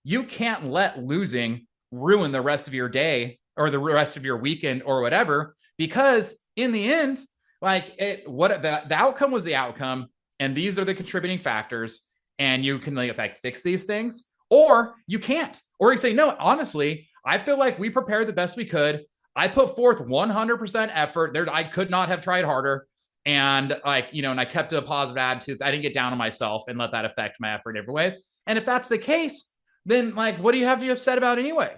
you can't let losing ruin the rest of your day or the rest of your weekend or whatever, because in the end, like the outcome was the outcome, and these are the contributing factors, and you can like fix these things, or you can't, or you say, no, honestly, I feel like we prepared the best we could. I put forth 100% effort there. I could not have tried harder. And and I kept a positive attitude. I didn't get down on myself and let that affect my effort in every ways. And if that's the case, then what do you have to be upset about anyway?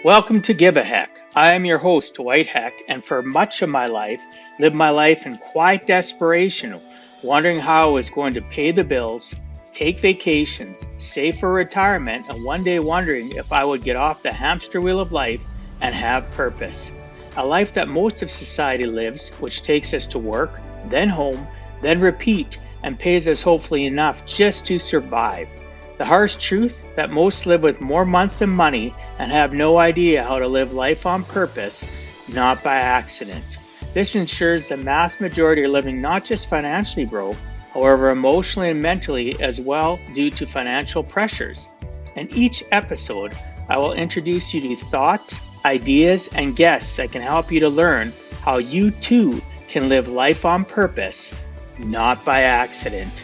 Welcome to Give a Heck. I am your host, Dwight Heck, and for much of my life, lived my life in quiet desperation, wondering how I was going to pay the bills, take vacations, save for retirement, and one day wondering if I would get off the hamster wheel of life and have purpose. A life that most of society lives, which takes us to work, then home, then repeat, and pays us hopefully enough just to survive. The harsh truth that most live with more month than money and have no idea how to live life on purpose, not by accident. This ensures the mass majority are living not just financially broke, however emotionally and mentally as well due to financial pressures. In each episode, I will introduce you to thoughts, ideas, and guests that can help you to learn how you too can live life on purpose, not by accident.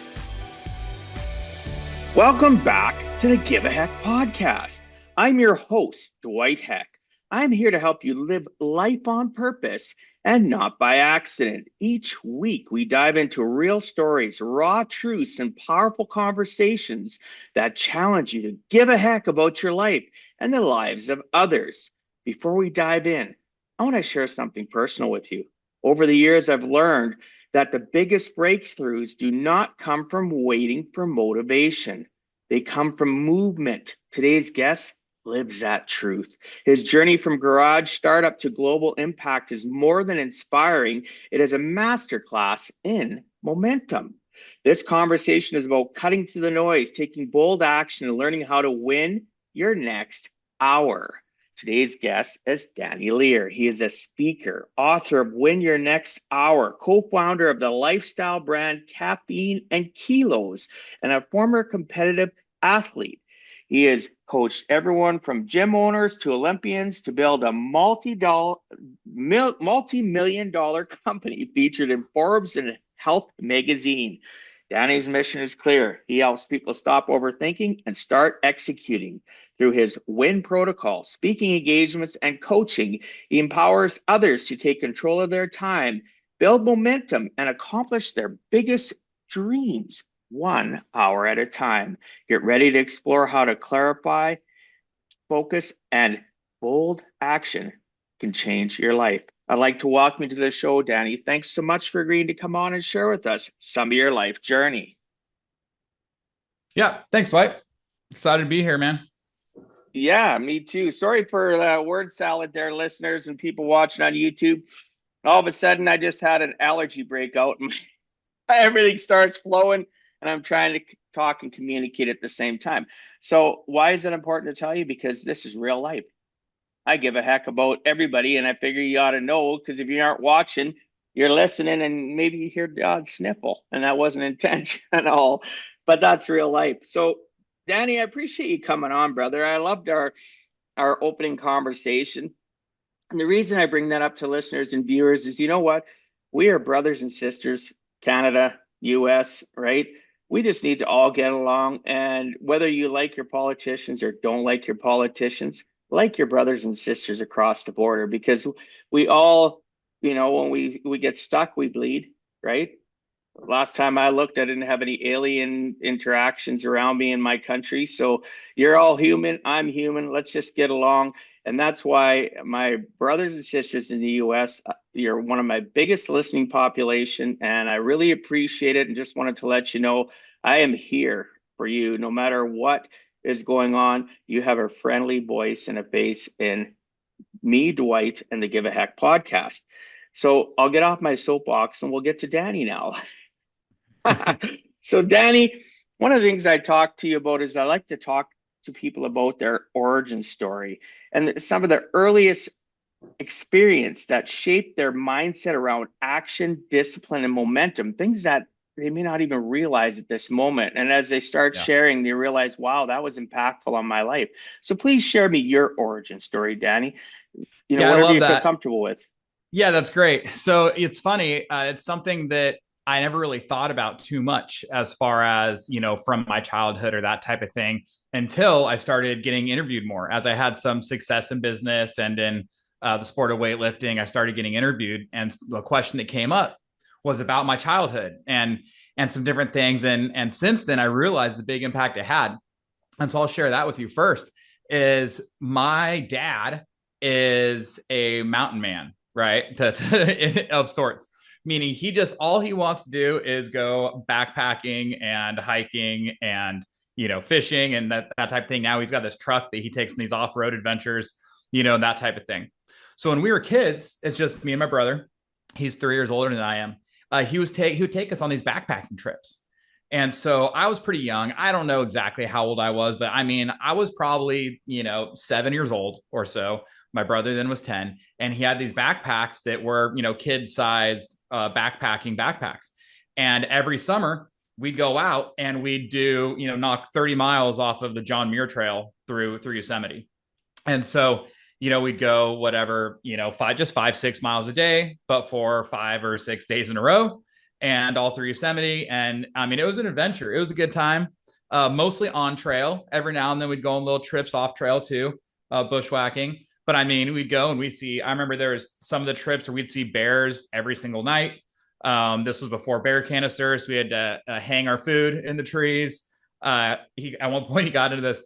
Welcome back to the Give a Heck podcast. I'm your host, Dwight Heck. I'm here to help you live life on purpose and not by accident. Each week, we dive into real stories, raw truths, and powerful conversations that challenge you to give a heck about your life and the lives of others. Before we dive in, I want to share something personal with you. Over the years, I've learned that the biggest breakthroughs do not come from waiting for motivation. They come from movement. Today's guest lives that truth. His journey from garage startup to global impact is more than inspiring. It is a masterclass in momentum. This conversation is about cutting through the noise, taking bold action, and learning how to win your next hour. Today's guest is Danny Lehr. He is a speaker, author of Win Your Next Hour, co-founder of the lifestyle brand Caffeine and Kilos, and a former competitive athlete. He has coached everyone from gym owners to Olympians to build a multi-million dollar company featured in Forbes and Health magazine. Danny's mission is clear. He helps people stop overthinking and start executing. Through his WIN protocol, speaking engagements, and coaching, he empowers others to take control of their time, build momentum, and accomplish their biggest dreams 1 hour at a time. Get ready to explore how to clarify, focus, and bold action can change your life. I'd like to welcome you to the show, Danny. Thanks so much for agreeing to come on and share with us some of your life journey. Yeah, thanks, Dwight. Excited to be here, man. Yeah, me too. Sorry for the word salad there, listeners and people watching on YouTube. All of a sudden, I just had an allergy breakout and everything starts flowing, and I'm trying to talk and communicate at the same time. So why is it important to tell you? Because this is real life. I give a heck about everybody, and I figure you ought to know, because if you aren't watching, you're listening, and maybe you hear the odd sniffle, and that wasn't intentional, but that's real life. So Danny, I appreciate you coming on, brother. I loved our opening conversation. And the reason I bring that up to listeners and viewers is, you know what? We are brothers and sisters, Canada, US, right? We just need to all get along. And whether you like your politicians or don't like your politicians, like your brothers and sisters across the border, because we all, when we get stuck, we bleed, right? Last time I looked, I didn't have any alien interactions around me in my country. So you're all human. I'm human. Let's just get along. And that's why my brothers and sisters in the US, you're one of my biggest listening population. And I really appreciate it. And just wanted to let you know, I am here for you. No matter what is going on, you have a friendly voice and a face in me, Dwight, and the Give a Heck podcast. So I'll get off my soapbox and we'll get to Danny now. So Danny, one of the things I talk to you about is I like to talk to people about their origin story and some of the earliest experience that shaped their mindset around action, discipline, and momentum, things that they may not even realize at this moment. And as they start Yeah. sharing, they realize, wow, that was impactful on my life. So please share me your origin story, Danny. Yeah, I Whatever love you feel that. comfortable with. Yeah, that's great. So it's funny. It's something that I never really thought about too much as far as, from my childhood or that type of thing until I started getting interviewed more. As I had some success in business and in the sport of weightlifting, I started getting interviewed. And the question that came up was about my childhood and some different things. And since then, I realized the big impact it had. And so I'll share that with you first. Is my dad is a mountain man, right? Of sorts, meaning he just all he wants to do is go backpacking and hiking and fishing and that type of thing. Now he's got this truck that he takes in these off-road adventures, that type of thing. So when we were kids, it's just me and my brother. He's 3 years older than I am. He would take us on these backpacking trips. And so I was pretty young. I don't know exactly how old I was, but I mean, I was probably, 7 years old or so. My brother then was 10, and he had these backpacks that were, kid sized backpacking backpacks. And every summer we'd go out and we'd do, knock 30 miles off of the John Muir Trail through Yosemite. And so, we'd go whatever, 5, 6 miles a day, but for 5 or 6 days in a row and all through Yosemite. And I mean, it was an adventure. It was a good time, mostly on trail. Every now and then we'd go on little trips off trail too, bushwhacking. But I mean, we'd go and we'd see, I remember there was some of the trips where we'd see bears every single night. This was before bear canisters. We had to hang our food in the trees. At one point, he got into this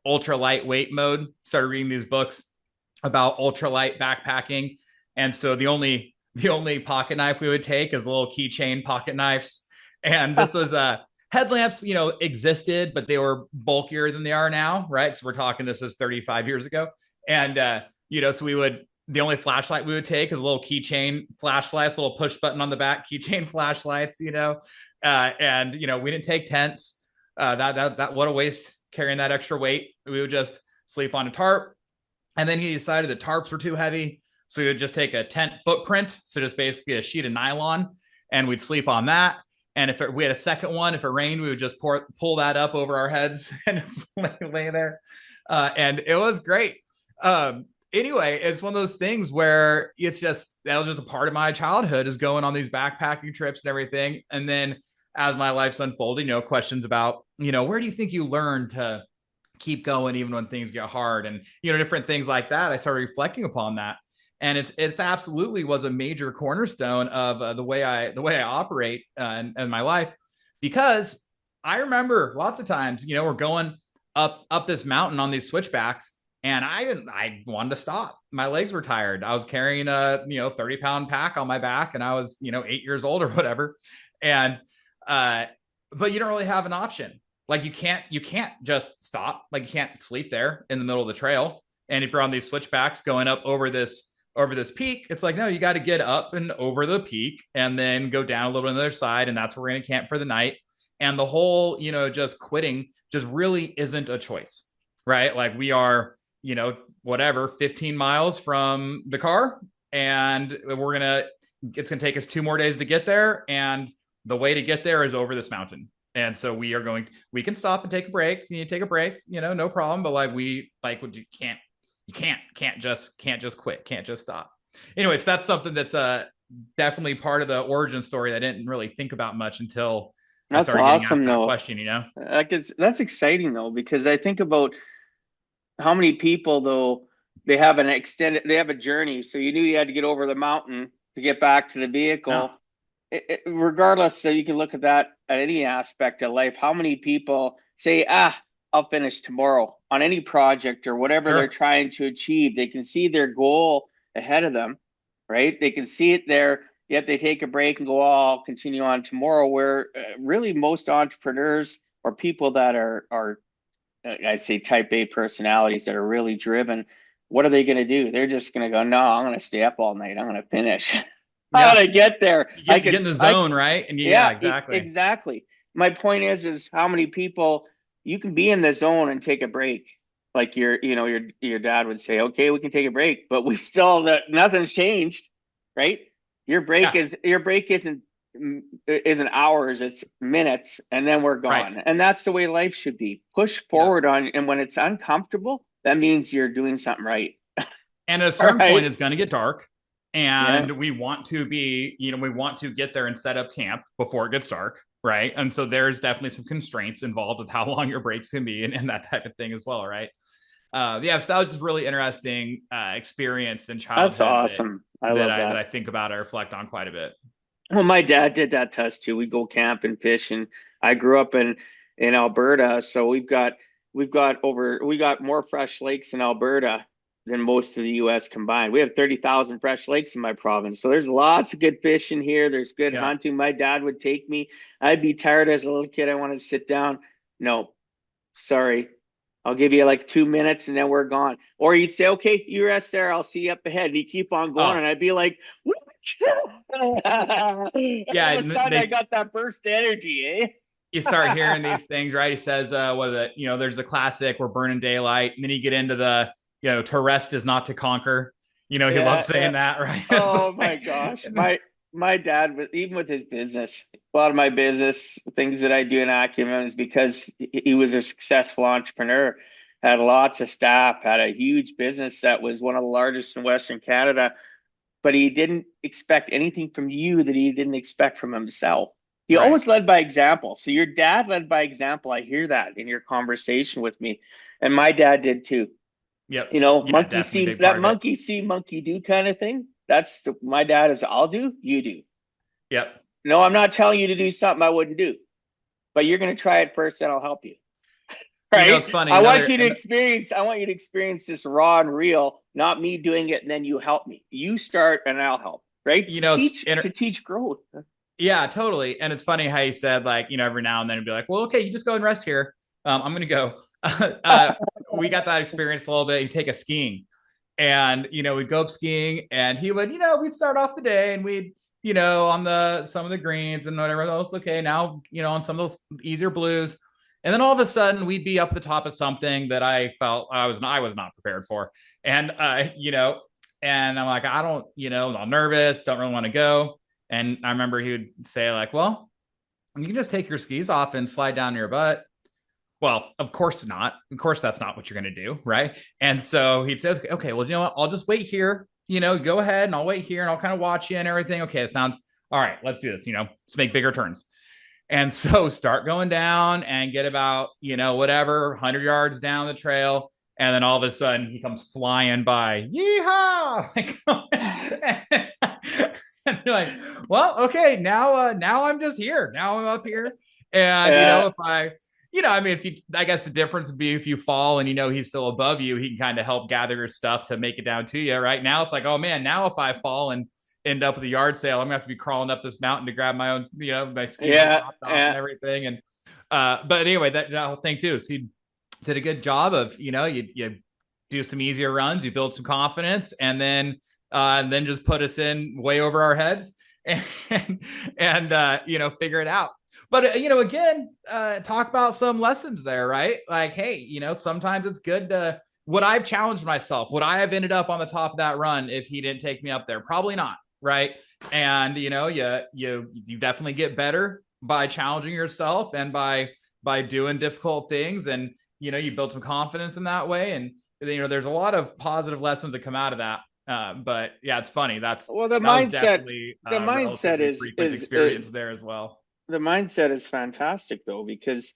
ultra lightweight mode, started reading these books about ultralight backpacking. And so the only pocket knife we would take is little keychain pocket knives. And this was headlamps, existed, but they were bulkier than they are now, right? So we're talking this is 35 years ago. And so the only flashlight we would take is a little keychain flashlights, little push button on the back, keychain flashlights, and we didn't take tents. That what a waste carrying that extra weight. We would just sleep on a tarp. And then he decided the tarps were too heavy. So we would just take a tent footprint. So just basically a sheet of nylon, and we'd sleep on that. And if we had a second one, if it rained, we would just pull that up over our heads and just lay there. And it was great. Anyway, it's one of those things where that was just a part of my childhood, is going on these backpacking trips and everything. And then as my life's unfolding, questions about, where do you think you learned to keep going even when things get hard, and different things like that. I started reflecting upon that, and it's absolutely was a major cornerstone of the way I operate in my life, because I remember lots of times we're going up this mountain on these switchbacks, and I wanted to stop. My legs were tired. I was carrying a 30-pound pack on my back, and I was 8 years old or whatever, and but you don't really have an option. Like you can't just stop. Like you can't sleep there in the middle of the trail. And if you're on these switchbacks going up over this peak, it's like, no, you got to get up and over the peak and then go down a little on the other side. And that's where we're going to camp for the night. And the whole, just quitting just really isn't a choice, right? Like we are, whatever, 15 miles from the car, and it's going to take us 2 more days to get there. And the way to get there is over this mountain. And so we can stop and take a break. You take a break, no problem. But you can't just quit, can't just stop. Anyways, that's something that's definitely part of the origin story that I didn't really think about much until I That's started getting awesome, asked that though. question, That's exciting, though, because I think about how many people, though, they have a journey. So you knew you had to get over the mountain to get back to the Yeah, vehicle. Regardless, so you can look at that at any aspect of life. How many people say, I'll finish tomorrow on any project or whatever they're sure. trying to achieve? They can see their goal ahead of them, right? They can see it there, yet they take a break and go, I'll continue on tomorrow. Where really most entrepreneurs or people that are I say type A personalities that are really driven, what are they going to do? They're just going to go, no, I'm going to stay up all night. I'm going to finish. How Yeah. to get there? You get in the zone, right? And yeah, Yeah, exactly. exactly. My point is how many people you can be in the zone and take a break. like your dad would say, okay, we can take a break, but we still that nothing's changed, right? Yeah, Your break isn't hours, it's minutes, and then we're right. gone. And that's the way life should be. Push Yeah. forward on, and when it's uncomfortable, that means you're doing something right. And at a All certain point, right. it's going to get dark. Yeah. And we want to be, we want to get there and set up camp before it gets dark. Right. And so there's definitely some constraints involved with how long your breaks can be and that type of thing as well. Right. Yeah. So that was just really interesting experience in That's childhood awesome. I love that that. I think about, I reflect on quite a bit. Well, my dad did that to us too. We go camp and fish, and I grew up in Alberta, so we got more fresh lakes in Alberta than most of the U.S. combined. We have 30,000 fresh lakes in my province, so there's lots of good fishing here. There's good Yeah. hunting. My dad would take me. I'd be tired as a little kid. I wanted to sit down. No, sorry. I'll give you like 2 minutes and then we're gone. Or you'd say, okay, you rest there. I'll see you up ahead. And you keep on going. Oh, And I'd be like, all yeah. of a sudden I They, got that burst energy, you start eh? hearing these things, right? He says, what is it? There's the classic, we're burning daylight. And then you get into the, to rest is not to conquer. He Yeah, loves yeah. saying that, right? Oh my Like, gosh. My dad was even with his business, a lot of my business things that I do in acumen is because he was a successful entrepreneur, had lots of staff, had a huge business that was one of the largest in Western Canada, but he didn't expect anything from you that he didn't expect from himself. He right. always led by example. So your dad led by example. I hear that in your conversation with me. And my dad did too. Yep. You know, Yeah, monkey definitely see big part that of it. monkey see, monkey do kind of thing. My dad is I'll do, you do. Yep. No, I'm not telling you to do something I wouldn't do, but you're going to try it first, then I'll help you. Right? It's funny. I want you to experience this raw and real, not me doing it and then you help me. You start and I'll help. Right? it's To teach growth. yeah, totally. And it's funny how you said like, every now and then it'd be like, well, okay, you just go and rest here. I'm gonna go. uh, we got that experience a little bit. You take a skiing, and we'd go up skiing, and he would, we'd start off the day, and we'd, on the some of the greens and whatever else. Okay, now on some of those easier blues, and then all of a sudden we'd be up at the top of something that I felt I was not prepared for, and and I'm like, I don't, I'm nervous, don't really want to go. And I remember he would say, like, well, you can just take your skis off and slide down your butt. Well, of course not. Of course, that's not what you're going to do. Right. And so he'd say, okay, well, you know what? I'll just wait here. Go ahead and I'll wait here and I'll kind of watch you and everything. Okay. It sounds all right. Let's do this. Let's make bigger turns. And so start going down and get about, whatever, 100 yards down the trail. And then all of a sudden he comes flying by. Yeehaw! And you're like, well, okay, now I'm just here. Now I'm up here. And if I mean, if you, I guess the difference would be if you fall and he's still above you, he can kind of help gather your stuff to make it down to you. Right now, it's like, oh man, now if I fall and end up with a yard sale, I'm gonna have to be crawling up this mountain to grab my own, my skis off and everything. And but anyway, that whole thing too is he did a good job of you do some easier runs, you build some confidence, and then just put us in way over our heads and figure it out. But again, talk about some lessons there, right? Like, hey, sometimes it's good to. Would I have challenged myself? Would I have ended up on the top of that run if he didn't take me up there? Probably not, right? And you definitely get better by challenging yourself and by doing difficult things, and you build some confidence in that way. And there's a lot of positive lessons that come out of that. But yeah, it's funny. That was definitely the a mindset relatively frequent experience there as well. the mindset is fantastic though, because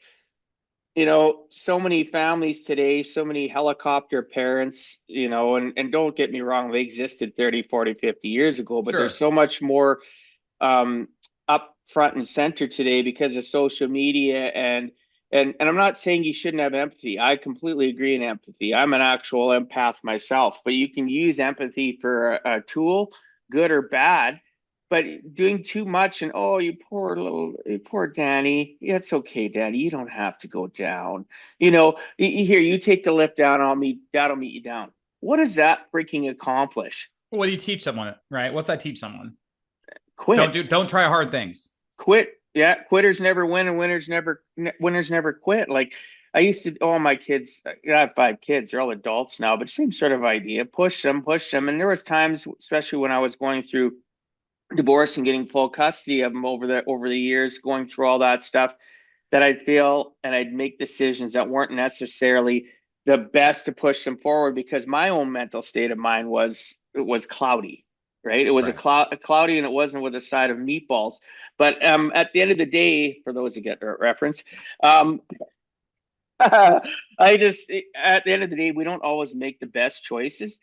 so many families today, so many helicopter parents, and don't get me wrong, they existed 30, 40, 50 years ago, but there's Sure. so much more up front and center today because of social media and I'm not saying you shouldn't have empathy. I completely agree in empathy. I'm an actual empath myself, but you can use empathy for a tool, good or bad. But doing too much and oh, poor Danny. Yeah, it's okay, Danny. You don't have to go down. Here, you take the lift down. That'll meet you down. What does that freaking accomplish? What do you teach someone, right? What's that teach someone? Quit. Don't try hard things. Quit. Yeah, quitters never win and winners never quit. Like I used to, all my kids, I have 5 kids, they're all adults now, but same sort of idea, push them, push them. And there was times, especially when I was going through divorce and getting full custody of them over the years, going through all that stuff, that I'd feel and I'd make decisions that weren't necessarily the best to push them forward because my own mental state of mind was cloudy, right? It was Right. a cloudy, and it wasn't with a side of meatballs. But at the end of the day, for those who get the reference, um, I just at the end of the day, we don't always make the best choices,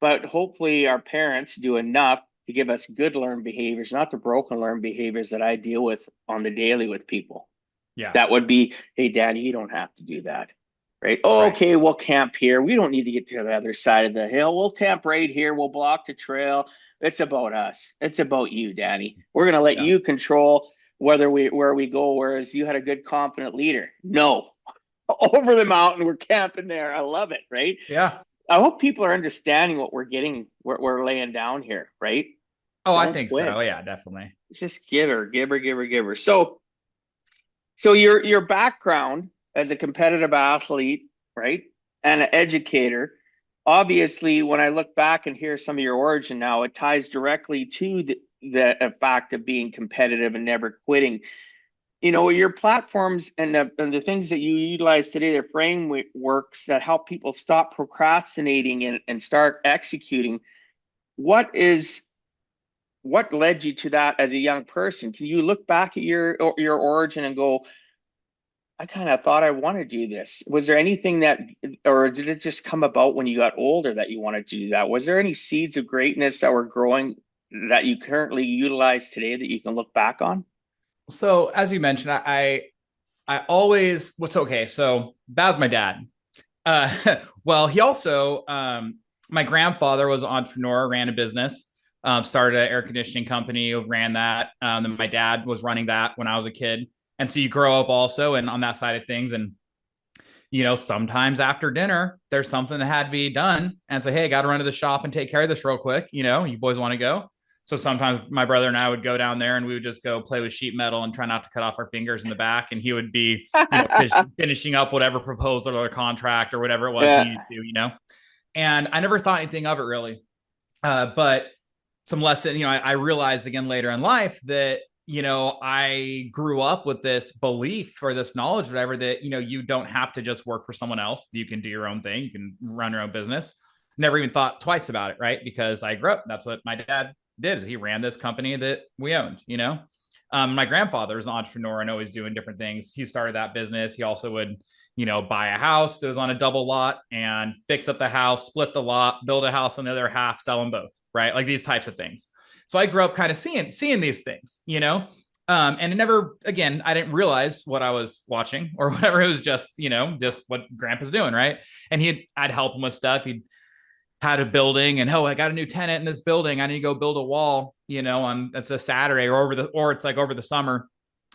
but hopefully our parents do enough to give us good learned behaviors, not the broken learned behaviors that I deal with on the daily with people. Yeah. That would be, hey, Danny, you don't have to do that. Right. Oh, Right. okay, we'll camp here. We don't need to get to the other side of the hill. We'll camp right here. We'll block the trail. It's about us. It's about you, Danny. We're gonna let Yeah. you control where we go, whereas you had a good, confident leader. No. Over the mountain, we're camping there. I love it, right? Yeah. I hope people are understanding what we're laying down here, right? Oh, I Don't think quit. so. Yeah, definitely. Just give her, give her, give her, give her. So your background as a competitive athlete, right, and an educator, obviously, when I look back and hear some of your origin now, it ties directly to the fact of being competitive and never quitting. Your platforms and the things that you utilize today, the frameworks that help people stop procrastinating and start executing. What led you to that as a young person? Can you look back at your origin and go, I kind of thought I want to do this. Was there anything or did it just come about when you got older that you wanted to do that? Was there any seeds of greatness that were growing that you currently utilize today that you can look back on? So as you mentioned, I always what's okay. So that was my dad. Well, he also my grandfather was an entrepreneur, ran a business, started an air conditioning company, ran that. Then my dad was running that when I was a kid. And so you grow up also and on that side of things. And sometimes after dinner, there's something that had to be done. And say, hey, I got to run to the shop and take care of this real quick. You boys want to go? So sometimes my brother and I would go down there and we would just go play with sheet metal and try not to cut off our fingers in the back. And he would be, finishing up whatever proposal or contract or whatever it was he Yeah. needed to do. And I never thought anything of it really. But some lesson, I realized again later in life that, I grew up with this belief or this knowledge, whatever, that, you don't have to just work for someone else. You can do your own thing. You can run your own business. Never even thought twice about it, right? Because I grew up, that's what my dad did. Is he ran this company that we owned. My grandfather was an entrepreneur and always doing different things. He started that business. He also would, buy a house that was on a double lot and fix up the house, split the lot, build a house on the other half, sell them both, right? Like these types of things. So I grew up kind of seeing these things. And it never, again, I didn't realize what I was watching or whatever. It was just what grandpa's doing. Right. And I'd help him with stuff. He'd had a building and, oh, I got a new tenant in this building. I need to go build a wall, on it's a Saturday or it's like over the summer.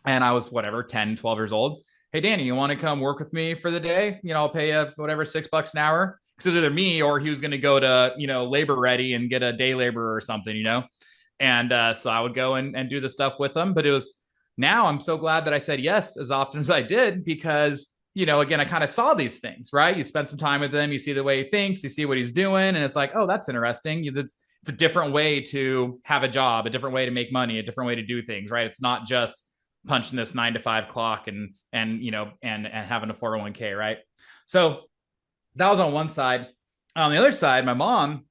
And I was whatever, 10, 12 years old. Hey, Danny, you want to come work with me for the day? I'll pay you whatever, $6 an hour. Because it was either me or he was going to go to, labor ready and get a day laborer or something. And so I would go and do the stuff with them. But now I'm so glad that I said yes as often as I did because, again, I kind of saw these things, right? You spend some time with him, you see the way he thinks, you see what he's doing. And it's like, oh, that's interesting. It's a different way to have a job, a different way to make money, a different way to do things, right? It's not just punching this 9 to 5 clock and having a 401k, right? So that was on one side. On the other side, my mom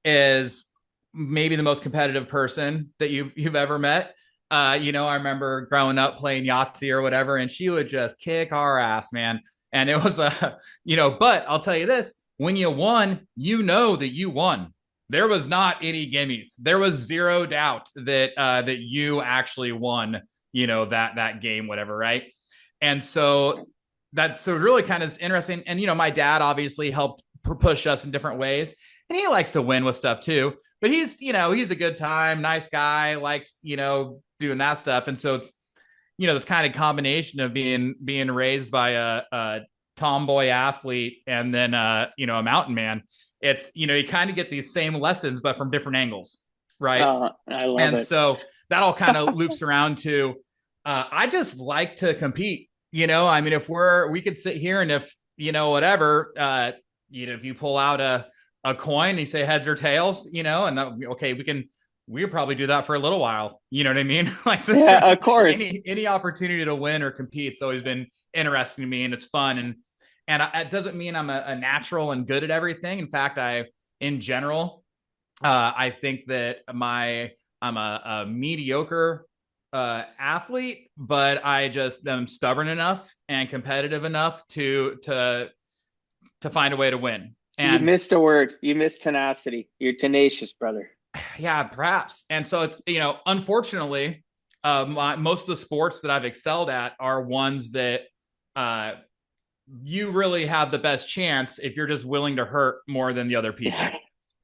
is maybe the most competitive person that you've ever met. I remember growing up playing Yahtzee or whatever, and she would just kick our ass, man. And it was but I'll tell you this: when you won, that you won. There was not any gimmies. There was zero doubt that you actually won. That game, whatever, right? And so that's so really kind of interesting. And my dad obviously helped push us in different ways, and he likes to win with stuff too. But he's a good time, nice guy, likes doing that stuff. And so it's this kind of combination of being raised by a tomboy athlete and then a mountain man. It's you kind of get these same lessons but from different angles, right? I love And it. so that all kind of loops around to I just like to compete. I mean, if we could sit here and if, whatever, if you pull out a coin and you say heads or tails, and okay, we could probably do that for a little while. You know what I mean? Like, so Yeah, of course. any opportunity to win or compete, it's always been interesting to me, and it's fun. And it doesn't mean I'm a natural and good at everything. In fact, in general, I think that I'm a mediocre athlete, but I just am stubborn enough and competitive enough to find a way to win. You And missed a word. You missed tenacity. You're tenacious, brother. yeah, perhaps. And so it's, unfortunately, most of the sports that I've excelled at are ones that uh, you really have the best chance if you're just willing to hurt more than the other people,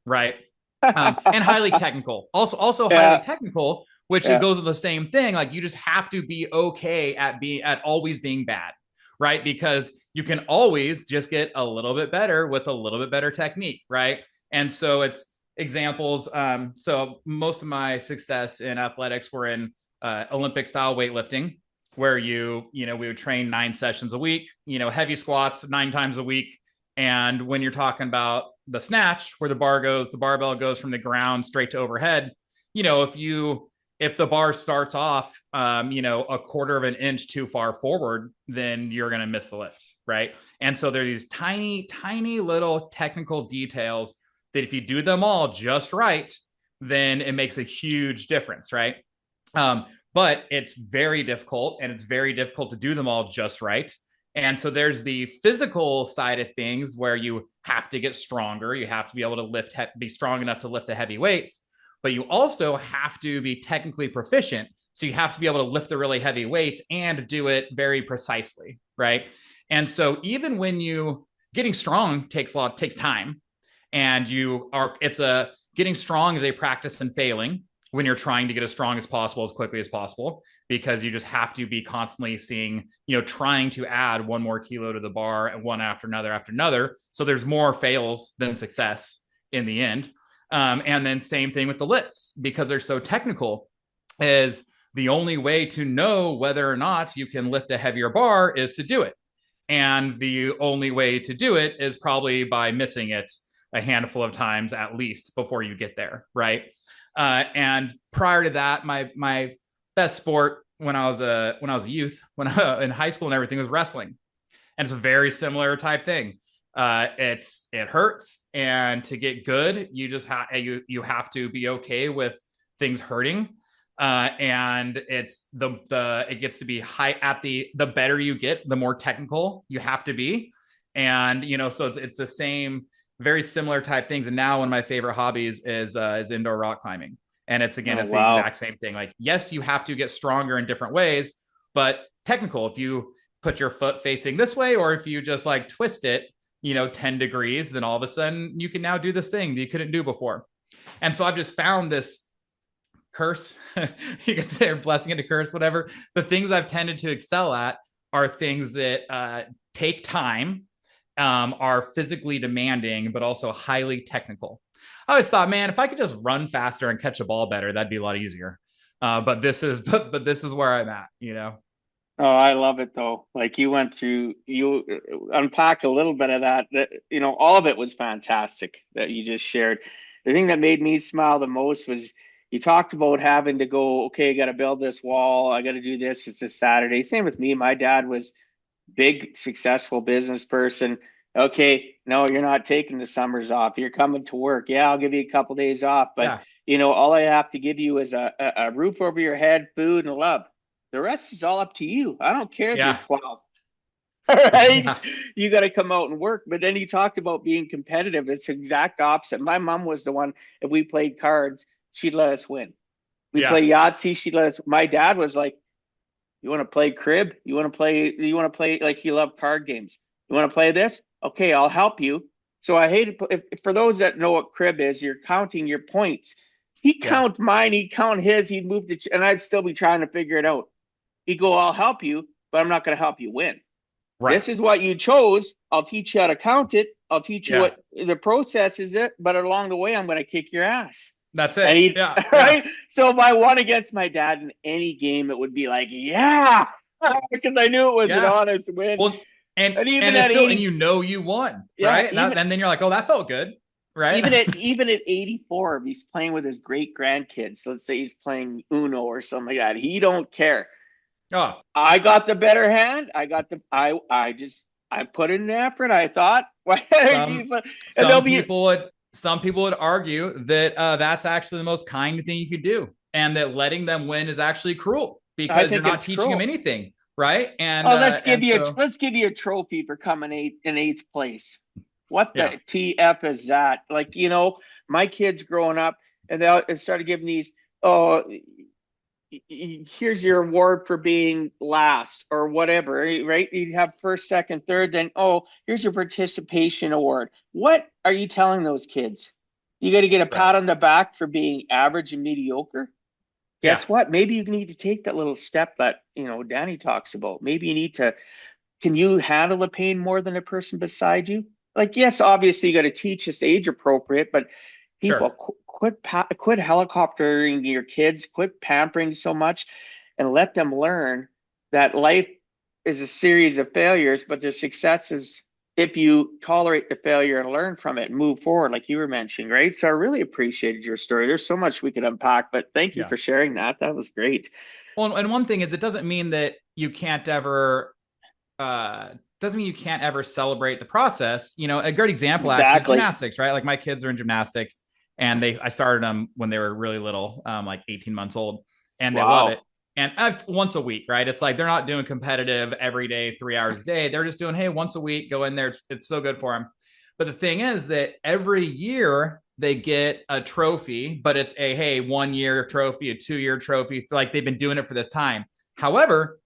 right? And highly technical. Also highly Yeah, technical, which it yeah. goes with the same thing. Like, you just have to be okay at always being bad, right? Because you can always just get a little bit better with a little bit better technique, right? And so it's examples. So most of my success in athletics were in Olympic style weightlifting, where we would train 9 sessions a week, heavy squats 9 times a week. And when you're talking about the snatch, where the barbell goes from the ground straight to overhead, if the bar starts off, a quarter of an inch too far forward, then you're going to miss the lift, right? And so there are these tiny, tiny little technical details that if you do them all just right, then it makes a huge difference, right? But it's very difficult, and it's very difficult to do them all just right. And so there's the physical side of things where you have to get stronger. You have to be able to be strong enough to lift the heavy weights, but you also have to be technically proficient. So you have to be able to lift the really heavy weights and do it very precisely, right? And so even when getting strong takes time, and getting strong is a practice in failing when you're trying to get as strong as possible, as quickly as possible, because you just have to be constantly trying to add one more kilo to the bar, and one after another. So there's more fails than success in the end. And then same thing with the lifts, because they're so technical, is the only way to know whether or not you can lift a heavier bar is to do it. And the only way to do it is probably by missing it a handful of times at least before you get there, right? And prior to that, my best sport when I was a youth, in high school and everything, was wrestling, and it's a very similar type thing. It hurts, and to get good, you have to be okay with things hurting. And it gets to be high at the better you get, the more technical you have to be. And so it's the same, very similar type things. And now one of my favorite hobbies is indoor rock climbing. And it's Oh, the wow. exact same thing. Like, yes, you have to get stronger in different ways, but technical. If you put your foot facing this way, or if you just like twist it, 10 degrees, then all of a sudden you can now do this thing that you couldn't do before. And so I've just found this curse, you could say, or blessing into curse, whatever. The things I've tended to excel at are things that take time, are physically demanding, but also highly technical. I always thought, man, if I could just run faster and catch a ball better, that'd be a lot easier. But this is this is where I'm at. Oh, I love it though. Like you unpacked a little bit of that, all of it was fantastic that you just shared. The thing that made me smile the most was you talked about having to go, okay, I got to build this wall. I got to do this. It's a Saturday. Same with me. My dad was big, successful business person. Okay, no, you're not taking the summers off. You're coming to work. Yeah, I'll give you a couple days off, but Yeah, all I have to give you is a roof over your head, food, and love. The rest is all up to you. I don't care if you're yeah, 12. All right. yeah, You got to come out and work. But then you talked about being competitive. It's the exact opposite. My mom was the one, if we played cards, she'd let us win. We yeah, play Yahtzee, she'd let us. My dad was like, you want to play crib? You want to play like he loved card games. You want to play this? Okay, I'll help you. So I hate it. For those that know what crib is, you're counting your points. He'd yeah. count mine, he'd count his, he'd move to, and I'd still be trying to figure it out. He'd go, I'll help you, but I'm not going to help you win. Right. This is what you chose. I'll teach you how to count it. I'll teach you Yeah. what the process is it, but along the way, I'm going to kick your ass. That's And it. he, Yeah. Yeah. right? So if I won against my dad in any game, it would be like, yeah. because I knew it was an Yeah. honest win. Well, And even and at it felt, and 80, you won, yeah, right? And then you're like, oh, that felt good, right? even at 84, if he's playing with his great grandkids, let's say he's playing Uno or something like that, he don't care. Oh, I got the better hand. I put in an effort. I thought, some and they'll some be. people would argue that that's actually the most kind thing you could do, and that letting them win is actually cruel I because you're think not it's teaching them cruel. anything, right? Oh, And so let's give you a trophy for coming eighth place. What yeah, the TF is that? Like, my kids growing up, and they started giving these. Oh, here's your award for being last or whatever, right? You'd have first, second, third, then, oh, here's your participation award. What are you telling those kids? You got to get a right, pat on the back for being average and mediocre. yeah, Guess what? Maybe you need to take that little step that, Danny talks about. Maybe you need to, can you handle the pain more than a person beside you? Like, yes, obviously you got to teach us age appropriate, but people, sure, quit helicoptering your kids, quit pampering so much, and let them learn that life is a series of failures, but there's successes if you tolerate the failure and learn from it and move forward, like you were mentioning, right? So I really appreciated your story. There's so much we could unpack, but thank you yeah. for sharing that. That was great. Well, and one thing is, it doesn't mean that you can't ever doesn't mean you can't ever celebrate the process. A great example actually is Exactly. gymnastics, right? Like my kids are in gymnastics, and I started them when they were really little, like 18 months old, and they love it. Wow. And once a week, right? It's like they're not doing competitive every day, 3 hours a day. They're just doing, hey, once a week, go in there. It's so good for them. But the thing is that every year they get a trophy, but it's a, hey, 1 year trophy, a 2 year trophy. Like they've been doing it for this time. However,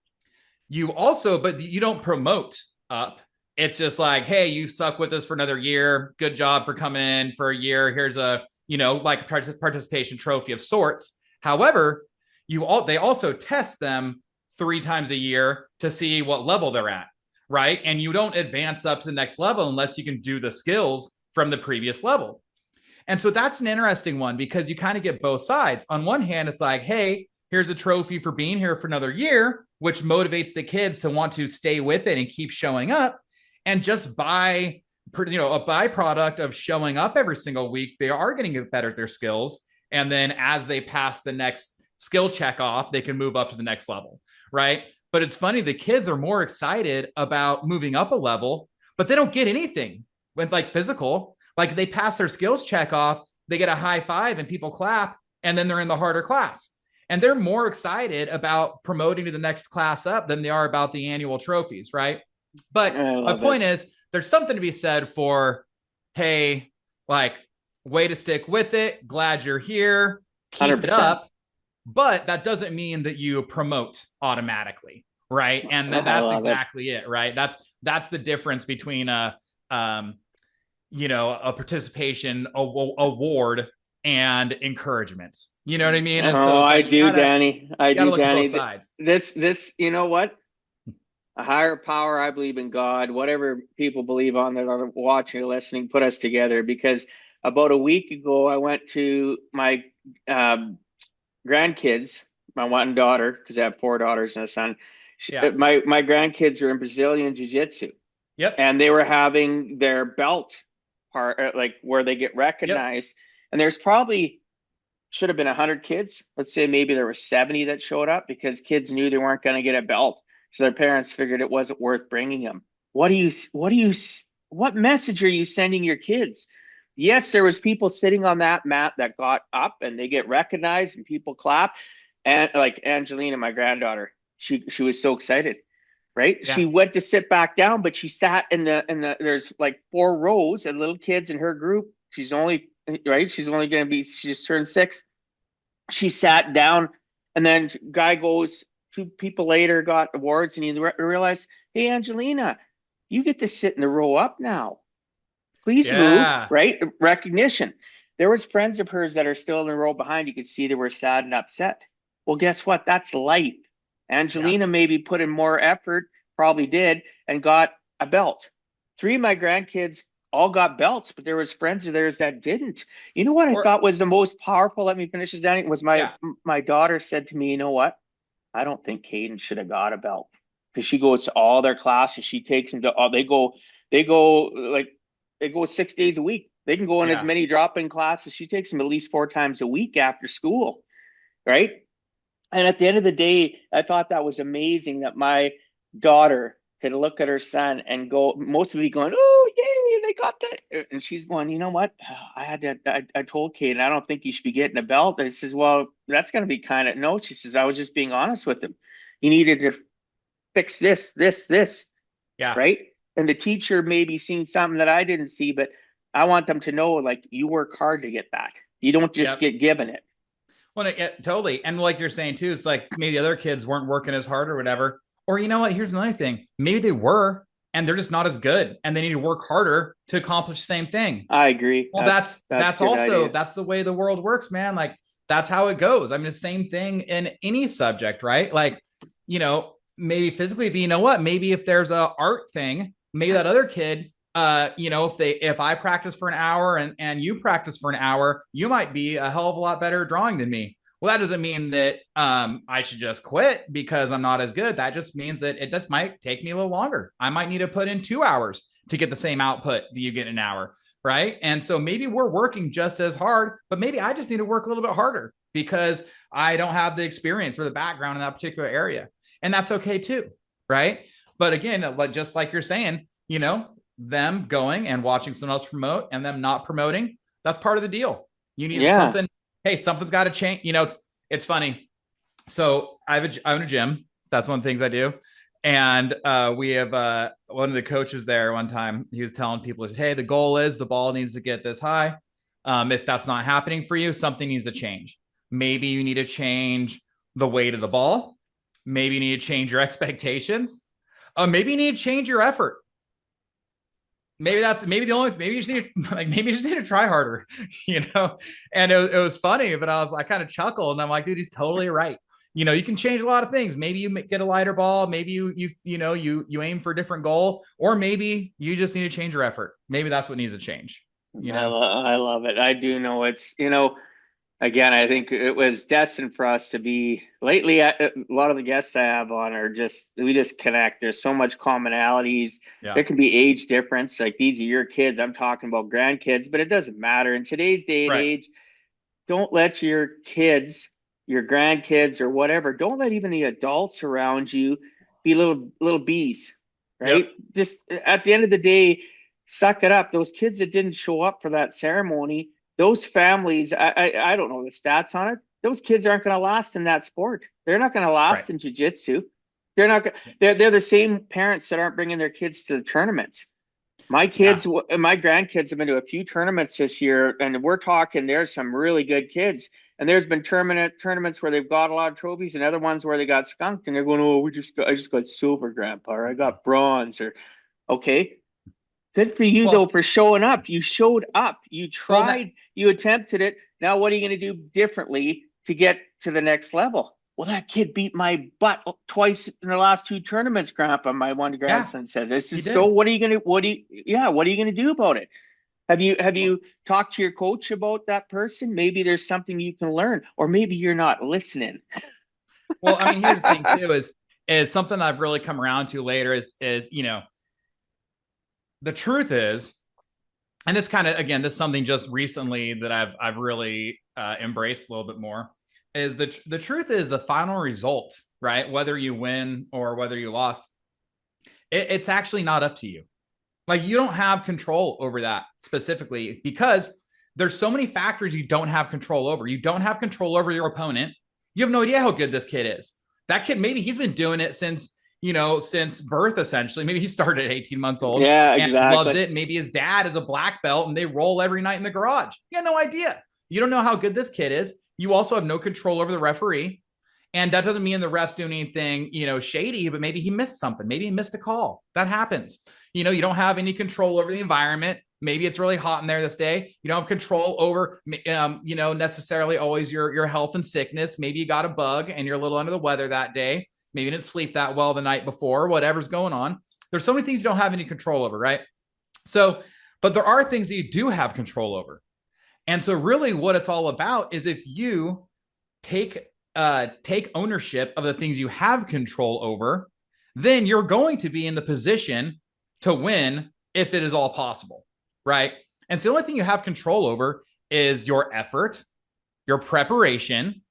but you don't promote up. It's just like, hey, you suck with us for another year. Good job for coming in for a year. Here's a, like a participation trophy of sorts. However, they also test them 3 times a year to see what level they're at, right? And you don't advance up to the next level unless you can do the skills from the previous level. And so that's an interesting one because you kind of get both sides. On one hand, it's like, hey, here's a trophy for being here for another year, which motivates the kids to want to stay with it and keep showing up. And just by, a byproduct of showing up every single week, they are getting better at their skills. And then as they pass the next skill check off, they can move up to the next level, right? But it's funny, the kids are more excited about moving up a level, but they don't get anything with like physical. Like they pass their skills check off, they get a high five and people clap, and then they're in the harder class. And they're more excited about promoting to the next class up than they are about the annual trophies, right? But I my love it. point is, there's something to be said for, hey, like, way to stick with it. Glad you're here. Keep it 100%. up. But that doesn't mean that you promote automatically, right? And I that's love it. exactly it, right? That's the difference between a participation award and encouragement. You know what I mean? And so Oh, it's I like do, Danny. I you got to do, look at both Danny. sides. You know what? A higher power, I believe in God, whatever people believe on that are watching or listening, put us together. Because about a week ago, I went to my um, grandkids, my one daughter, because I have four daughters and a son. Yeah. My grandkids are in Brazilian Jiu Jitsu, Yep. and they were having their belt part, like where they get Yep. recognized. And there's probably should have been 100 kids. Let's say maybe there were 70 that showed up because kids knew they weren't going to get a belt. So their parents figured it wasn't worth bringing them. What message are you sending your kids? Yes, there was people sitting on that mat that got up and they get recognized and people clap. And like Angelina, my granddaughter, she was so excited, right? Yeah. She went to sit back down, but she sat in the there's like 4 rows of little kids in her group. She's only right. She's only going to be, she just turned 6. She sat down, and then guy goes, 2 people later got awards, and you realize, hey, Angelina, you get to sit in the row up now. Please move, Yeah. right? Recognition. There was friends of hers that are still in the row behind. You could see they were sad and upset. Well, guess what? That's life. Yeah. Angelina maybe put in more effort, probably did, and got a belt. 3 of my grandkids all got belts, but there was friends of theirs that didn't. You know what I Or thought was the most powerful? Let me finish this, Danny. Was my yeah. my daughter said to me, you know what? I don't think Caden should have got a belt. because she goes to all their classes. She takes them to all, they go 6 days a week. They can go in as Yeah. many drop-in classes. She takes them at least 4 times a week after school, right? And at the end of the day, I thought that was amazing that my daughter could look at her son and go, most of it going, oh, yay, they got that. And she's going, you know what? I told Kate, I don't think you should be getting a belt. I says, well, that's going to be kind of, no, she says, I was just being honest with him. He needed to fix this, Yeah. right? And the teacher maybe seen something that I didn't see, but I want them to know, like, you work hard to get that. You don't just Yep. get given it. Well, totally. And like you're saying too, it's like maybe the other kids weren't working as hard or whatever. Or you know what? Here's another thing. Maybe they were, and they're just not as good, and they need to work harder to accomplish the same thing. I agree. Well, That's a that's good also idea. that's the way the world works, man. Like that's how it goes. I mean, the same thing in any subject, right? Like, maybe physically, but you know what? Maybe if there's a art thing, maybe that other kid, if I practice for an hour and you practice for an hour, you might be a hell of a lot better at drawing than me. Well, that doesn't mean that I should just quit because I'm not as good. That just means that it just might take me a little longer. I might need to put in 2 hours to get the same output that you get in an hour, right? And so maybe we're working just as hard, but maybe I just need to work a little bit harder because I don't have the experience or the background in that particular area. And that's okay too, right? But again, just like you're saying, them going and watching someone else promote and them not promoting, that's part of the deal. You need Yeah. something. Hey, something's got to change. It's funny. So I'm in a gym. That's one of the things I do. And we have one of the coaches there one time. He was telling people, hey, the goal is the ball needs to get this high. If that's not happening for you, something needs to change. Maybe you need to change the weight of the ball. Maybe you need to change your expectations. Maybe you need to change your effort. Maybe you just need to, maybe you just need to try harder, And it was funny, but I kind of chuckled and I'm like, dude, he's totally right. You can change a lot of things. Maybe you get a lighter ball. Maybe you aim for a different goal, or maybe you just need to change your effort. Maybe that's what needs to change. I love it. I do know again, I think it was destined for us to be lately. A lot of the guests I have on we just connect. There's so much commonalities. Yeah. There can be age difference. Like these are your kids. I'm talking about grandkids, but it doesn't matter. In today's day and Right. age, don't let your kids, your grandkids, or whatever, don't let even the adults around you be little bees, right? Yep. Just at the end of the day, suck it up. Those kids that didn't show up for that ceremony, those families, I don't know the stats on it. Those kids aren't going to last in that sport. They're not going to last Right. in jiu-jitsu. They're not. They're the same parents that aren't bringing their kids to the tournaments. My kids, my grandkids have been to a few tournaments this year, and we're talking. There's some really good kids, and there's been tournaments where they've got a lot of trophies, and other ones where they got skunked, and they're going, "Oh, I just got silver, Grandpa, or I got bronze." Or okay, good for you though Well, for showing up. You showed up. You well, tried. You attempted it. Now, what are you going to do differently to get to the next level? Well, that kid beat my butt twice in the last 2 tournaments, Grandpa. My one yeah, grandson says. This he is so. did. What are you going to? What are you going to do about it? Have you talked to your coach about that person? Maybe there's something you can learn, or maybe you're not listening. Well, I mean, here's the thing too: is something I've really come around to later is the truth is, and this kind of again, this is something just recently that I've really embraced a little bit more. Is the truth is the final result, right? Whether you win or whether you lost, it's actually not up to you. Like you don't have control over that specifically because there's so many factors you don't have control over. You don't have control over your opponent. You have no idea how good this kid is. That kid, maybe he's been doing it since birth, essentially. Maybe he started at 18 months old Yeah, and loves exactly. it. Maybe his dad is a black belt and they roll every night in the garage. You have no idea. You don't know how good this kid is. You also have no control over the referee. And that doesn't mean the refs doing anything, shady, but maybe he missed something. Maybe he missed a call. That happens. You don't have any control over the environment. Maybe it's really hot in there this day. You don't have control over, necessarily always your health and sickness. Maybe you got a bug and you're a little under the weather that day. Maybe you didn't sleep that well the night before, whatever's going on. There's so many things you don't have any control over, right? So, but there are things that you do have control over. And so really what it's all about is if you take ownership of the things you have control over, then you're going to be in the position to win if it is all possible, right? And so the only thing you have control over is your effort, your preparation,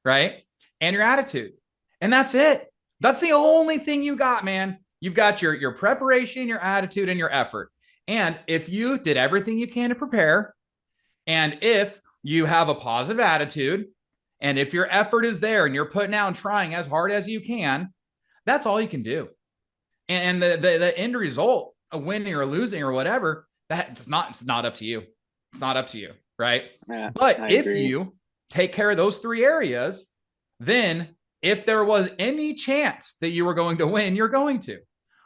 right? And your attitude. And that's it. That's the only thing you got, man. You've got your preparation, your attitude, and your effort. And if you did everything you can to prepare, and if you have a positive attitude, and if your effort is there and you're putting out and trying as hard as you can, that's all you can do. And the end result of winning or losing or whatever, it's not up to you. It's not up to you, right? Yeah, But I if agree. you take care of those three areas, then if there was any chance that you were going to win, you're going to,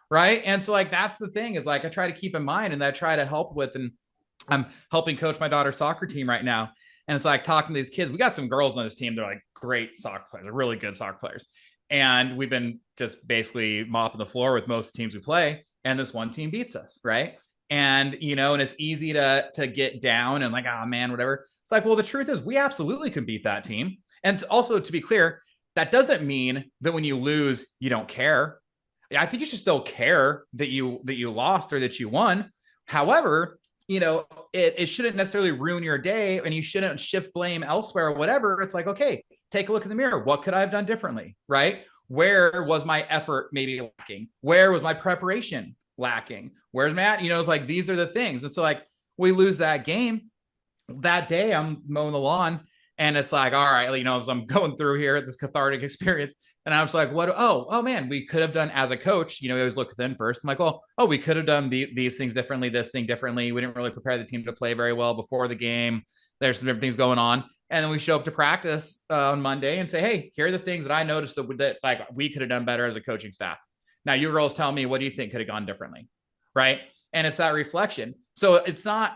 right? And so like that's the thing is like I try to keep in mind and I try to help with, and I'm helping coach my daughter's soccer team right now. And it's like talking to these kids. We got some girls on this team. They're like great soccer players, they're really good soccer players. And we've been just basically mopping the floor with most teams we play. And this one team beats us, right? And and it's easy to get down and like, oh man, whatever. It's like, well, the truth is we absolutely can beat that team. And also to be clear, that doesn't mean that when you lose, you don't care. I think you should still care that you lost or that you won. However, it shouldn't necessarily ruin your day and you shouldn't shift blame elsewhere or whatever. It's like, okay, take a look in the mirror. What could I have done differently? Right? Where was my effort maybe lacking? Where was my preparation lacking? Where's Matt? It's like, these are the things. And so like we lose that game that day, I'm mowing the lawn and it's like, all right, as I'm going through here, this cathartic experience. And I was like, what? Oh man, we could have done as a coach, we always look within first. I'm like, well, we could have done these things differently, this thing differently. We didn't really prepare the team to play very well before the game. There's some different things going on. And then we show up to practice on Monday and say, hey, here are the things that I noticed that like we could have done better as a coaching staff. Now you girls tell me, what do you think could have gone differently? Right. And it's that reflection. So it's not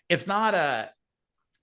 a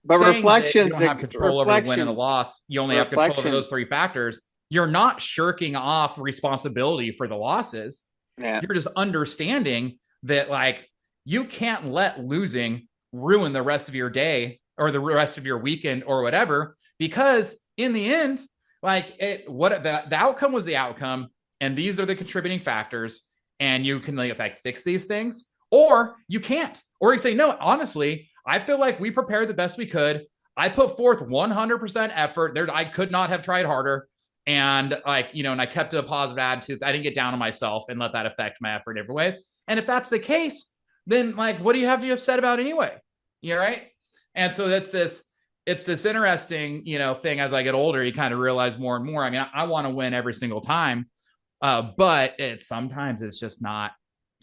But saying that you reflections, don't have control over the win and the loss. You only have control over those three factors. You're not shirking off responsibility for the losses. Yeah. You're just understanding that like you can't let losing ruin the rest of your day or the rest of your weekend or whatever, because in the end, like the outcome was the outcome, and these are the contributing factors, and you can like fix these things, or you can't, or you say, no, honestly, I feel like we prepared the best we could. I put forth 100% effort there. I could not have tried harder. And and I kept a positive attitude. I didn't get down on myself and let that affect my effort in different ways. And if that's the case, then like, what do you have to be upset about anyway? You're right. And so it's this interesting, thing as I get older, you kind of realize more and more. I mean, I want to win every single time. But sometimes it's just not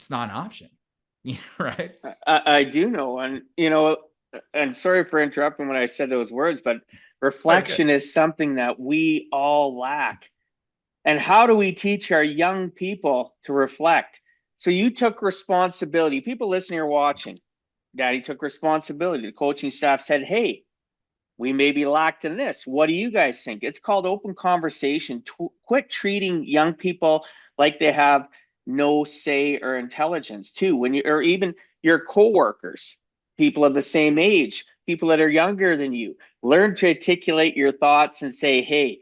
an option. Right. I do know. And, and sorry for interrupting when I said those words, but reflection is something that we all lack. And how do we teach our young people to reflect? So you took responsibility. People listening or watching, Daddy took responsibility. The coaching staff said, hey, we may be lacked in this. What do you guys think? It's called open conversation. Quit treating young people like they have no say or intelligence too. Or even your coworkers, people of the same age, people that are younger than you, learn to articulate your thoughts and say, hey,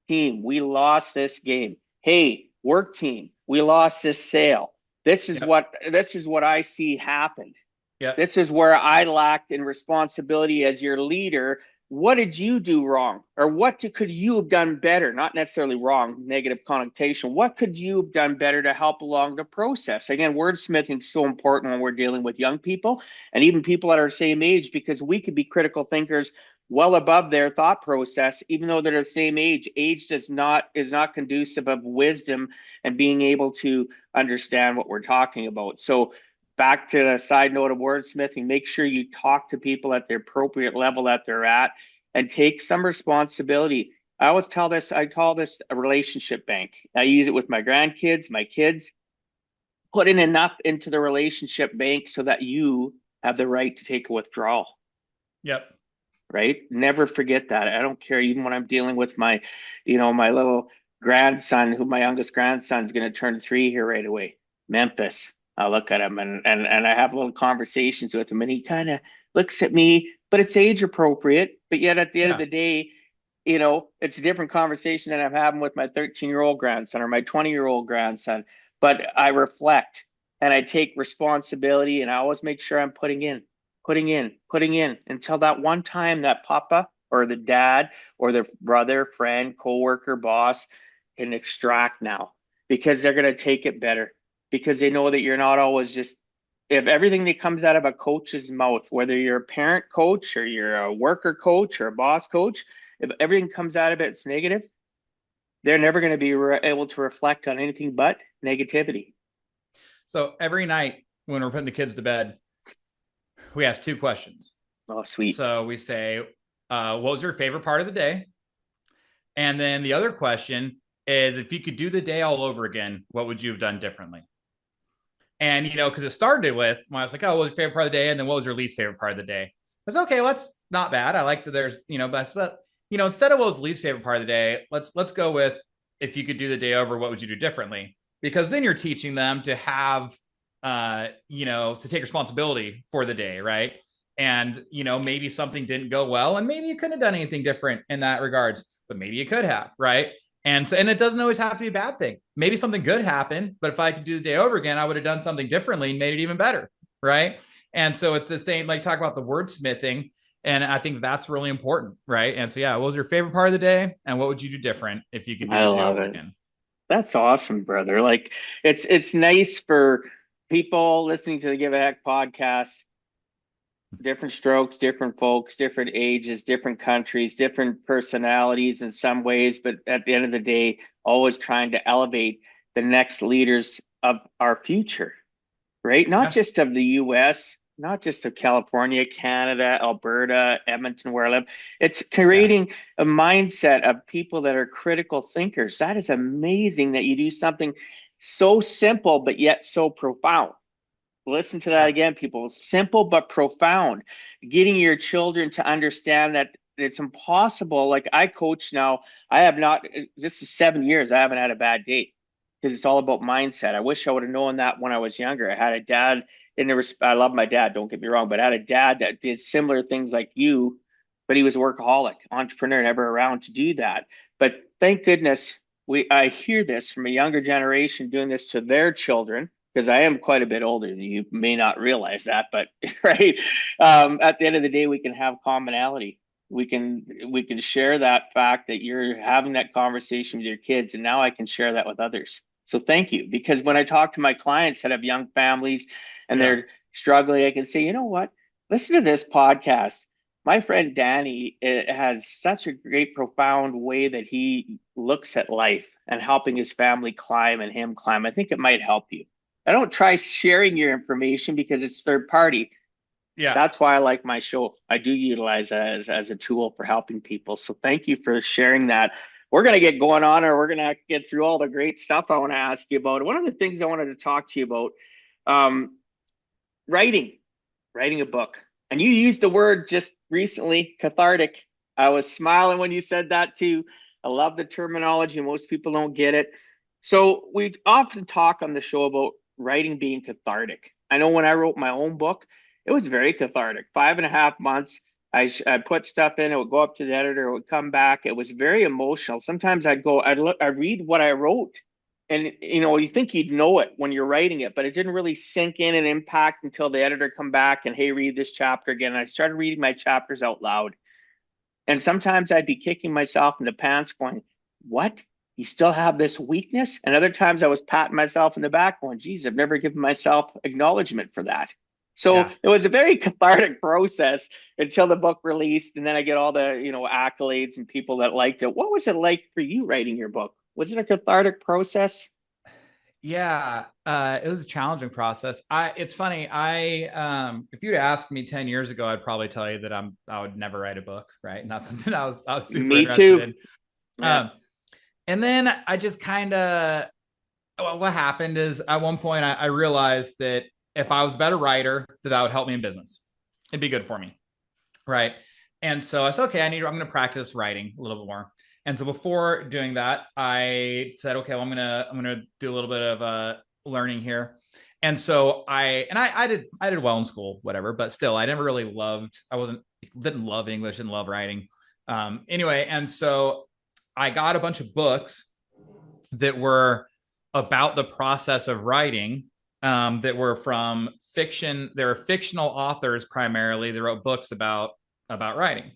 team, we lost this game. Hey, work team, we lost this sale. This is what I see happened. Yeah. This is where I lacked in responsibility as your leader. What did you do wrong? Or could you have done better? Not necessarily wrong, negative connotation. What could you have done better to help along the process? Again, wordsmithing is so important when we're dealing with young people and even people at our same age, because we could be critical thinkers well above their thought process, even though they're the same age. Age is not conducive of wisdom and being able to understand what we're talking about. So back to the side note of wordsmithing, make sure you talk to people at the appropriate level that they're at and take some responsibility. I always call this a relationship bank. I use it with my grandkids, my kids. Put in enough into the relationship bank so that you have the right to take a withdrawal. Yep. Right? Never forget that. I don't care, even when I'm dealing with my, my little grandson, my youngest grandson is going to turn 3 here right away. Memphis. I look at him and I have little conversations with him, and he kind of looks at me, but it's age appropriate. But yet at the end of the day, it's a different conversation than I'm having with my 13-year-old grandson or my 20-year-old grandson. But I reflect and I take responsibility, and I always make sure I'm putting in until that one time that papa or the dad or the brother, friend, coworker, boss can extract now, because they're going to take it better, because they know that you're not always just, if everything that comes out of a coach's mouth, whether you're a parent coach or you're a worker coach or a boss coach, if everything comes out of it, it's negative, they're never going to be able to reflect on anything but negativity. So every night when we're putting the kids to bed, we ask two questions. Oh, sweet. So we say, what was your favorite part of the day? And then the other question is, if you could do the day all over again, what would you have done differently? And, because it started with, when I was like, oh, what was your favorite part of the day? And then what was your least favorite part of the day? That's okay. Well, that's not bad. I like that there's, best, but, instead of what was the least favorite part of the day, let's go with, if you could do the day over, what would you do differently? Because then you're teaching them to have, to take responsibility for the day, right? And, maybe something didn't go well, and maybe you couldn't have done anything different in that regards, but maybe you could have, right? And so, and it doesn't always have to be a bad thing. Maybe something good happened, but if I could do the day over again, I would have done something differently and made it even better, right? And so it's the same, like talk about the wordsmithing, and I think that's really important, right? And so, yeah, what was your favorite part of the day, and what would you do different if you could do I the day love over it. again? That's awesome, brother. Like, it's nice for people listening to the Give a Heck podcast, different strokes, different folks, different ages, different countries, different personalities in some ways, but at the end of the day, always trying to elevate the next leaders of our future, right? Not Yeah, just of the US, not just of California, Canada, Alberta, Edmonton, where I live. It's yeah, creating a mindset of people that are critical thinkers. That is amazing that you do something so simple, but yet so profound. Listen to that yeah, again, people. Simple but profound. Getting your children to understand that it's impossible. Like, I coach now, I have not, this is 7 years, I haven't had a bad day, because it's all about mindset. I wish I would have known that when I was younger. I had a dad I love my dad, don't get me wrong, but I had a dad that did similar things like you, but he was a workaholic, entrepreneur, never around to do that. But thank goodness I hear this from a younger generation doing this to their children, because I am quite a bit older than you may not realize that, but right. At the end of the day, we can have commonality. We can share that fact that you're having that conversation with your kids, and now I can share that with others. So thank you, because when I talk to my clients that have young families and yeah. they're struggling, I can say, you know what? Listen to this podcast. My friend Danny has such a great, profound way that he looks at life and helping his family climb and him climb. I think it might help you. I don't try sharing your information because it's third party. Yeah. That's why I like my show. I do utilize it as a tool for helping people. So thank you for sharing that. We're going to get going on, or we're going to get through all the great stuff I want to ask you about. One of the things I wanted to talk to you about, um, writing, writing a book. And you used the word just recently, cathartic. I was smiling when you said that too. I love the terminology. Most people don't get it. So we often talk on the show about writing being cathartic. I know when I wrote my own book, it was very cathartic. 5.5 months. I put stuff in, it would go up to the editor, it would come back. It was very emotional. Sometimes I'd read what I wrote, and you think you'd know it when you're writing it, but it didn't really sink in and impact until the editor come back and, hey, read this chapter again. And I started reading my chapters out loud, and sometimes I'd be kicking myself in the pants going, what, you still have this weakness? And other times I was patting myself in the back going, geez, I've never given myself acknowledgement for that. So Yeah. it was a very cathartic process until the book released, and then I get all the accolades and people that liked it. What was it like for you writing your book? Was it a cathartic process? Yeah, it was a challenging process. It's funny. If you'd asked me 10 years ago, I'd probably tell you that I would never write a book, right? Not something I was super Me interested too. in. Yeah. Um, and then I just kind of, well, what happened is at one point I realized that if I was a better writer, that would help me in business. It'd be good for me, right? And so I said, okay, I'm going to practice writing a little bit more. And so before doing that, I said, okay, well, I'm gonna do a little bit of learning here. And so I did well in school, whatever, but still, I never really loved. I wasn't didn't love English, didn't love writing. Anyway, and so I got a bunch of books that were about the process of writing, that were from fiction. They were fictional authors primarily. They wrote books about writing.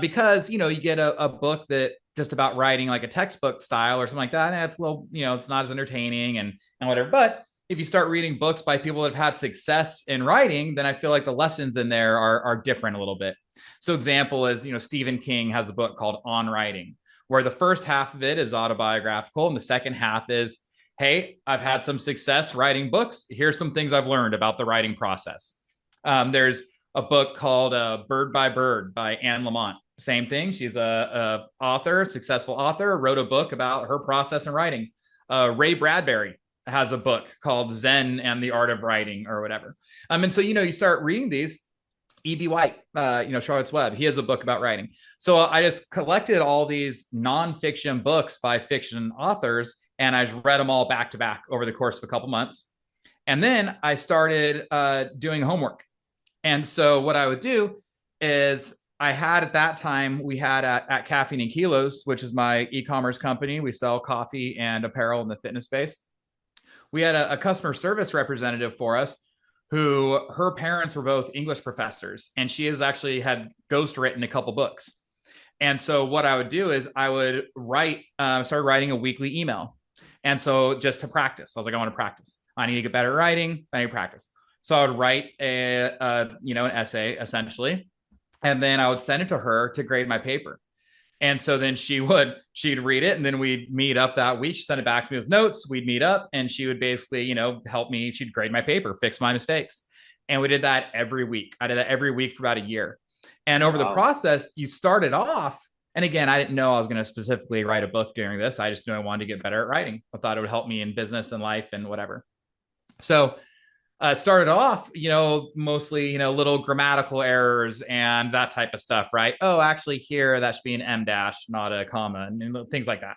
Because you get a book that just about writing like a textbook style or something like that, and it's a little, it's not as entertaining and whatever. But if you start reading books by people that have had success in writing, then I feel like the lessons in there are different a little bit. So example is, Stephen King has a book called On Writing, where the first half of it is autobiographical and the second half is, hey, I've had some success writing books. Here's some things I've learned about the writing process. There's a book called Bird by Bird by Anne Lamott. Same thing. She's a author, successful author, wrote a book about her process in writing. Ray Bradbury has a book called Zen and the Art of Writing or whatever. And so, you start reading these. E.B. White, Charlotte's Web, he has a book about writing. So I just collected all these nonfiction books by fiction authors, and I just read them all back to back over the course of a couple months. And then I started doing homework. And so what I would do is I had at that time, we had at Caffeine and Kilos, which is my e-commerce company. We sell coffee and apparel in the fitness space. We had a customer service representative for us who her parents were both English professors, and she has actually had ghost written a couple books. And so what I would do is I would start writing a weekly email. And so just to practice, I was like, I want to practice. I need to get better at writing. I need to practice. So I would write an essay essentially, and then I would send it to her to grade my paper. And so then she'd read it, and then we'd meet up that week. She'd send it back to me with notes. We'd meet up, and she would basically, help me. She'd grade my paper, fix my mistakes. And we did that every week. I did that every week for about a year. And over the process, you started off, and again, I didn't know I was going to specifically write a book during this. I just knew I wanted to get better at writing. I thought it would help me in business and life and whatever. So started off, mostly, little grammatical errors and that type of stuff, right? Oh, actually here, that should be an M dash, not a comma, and things like that.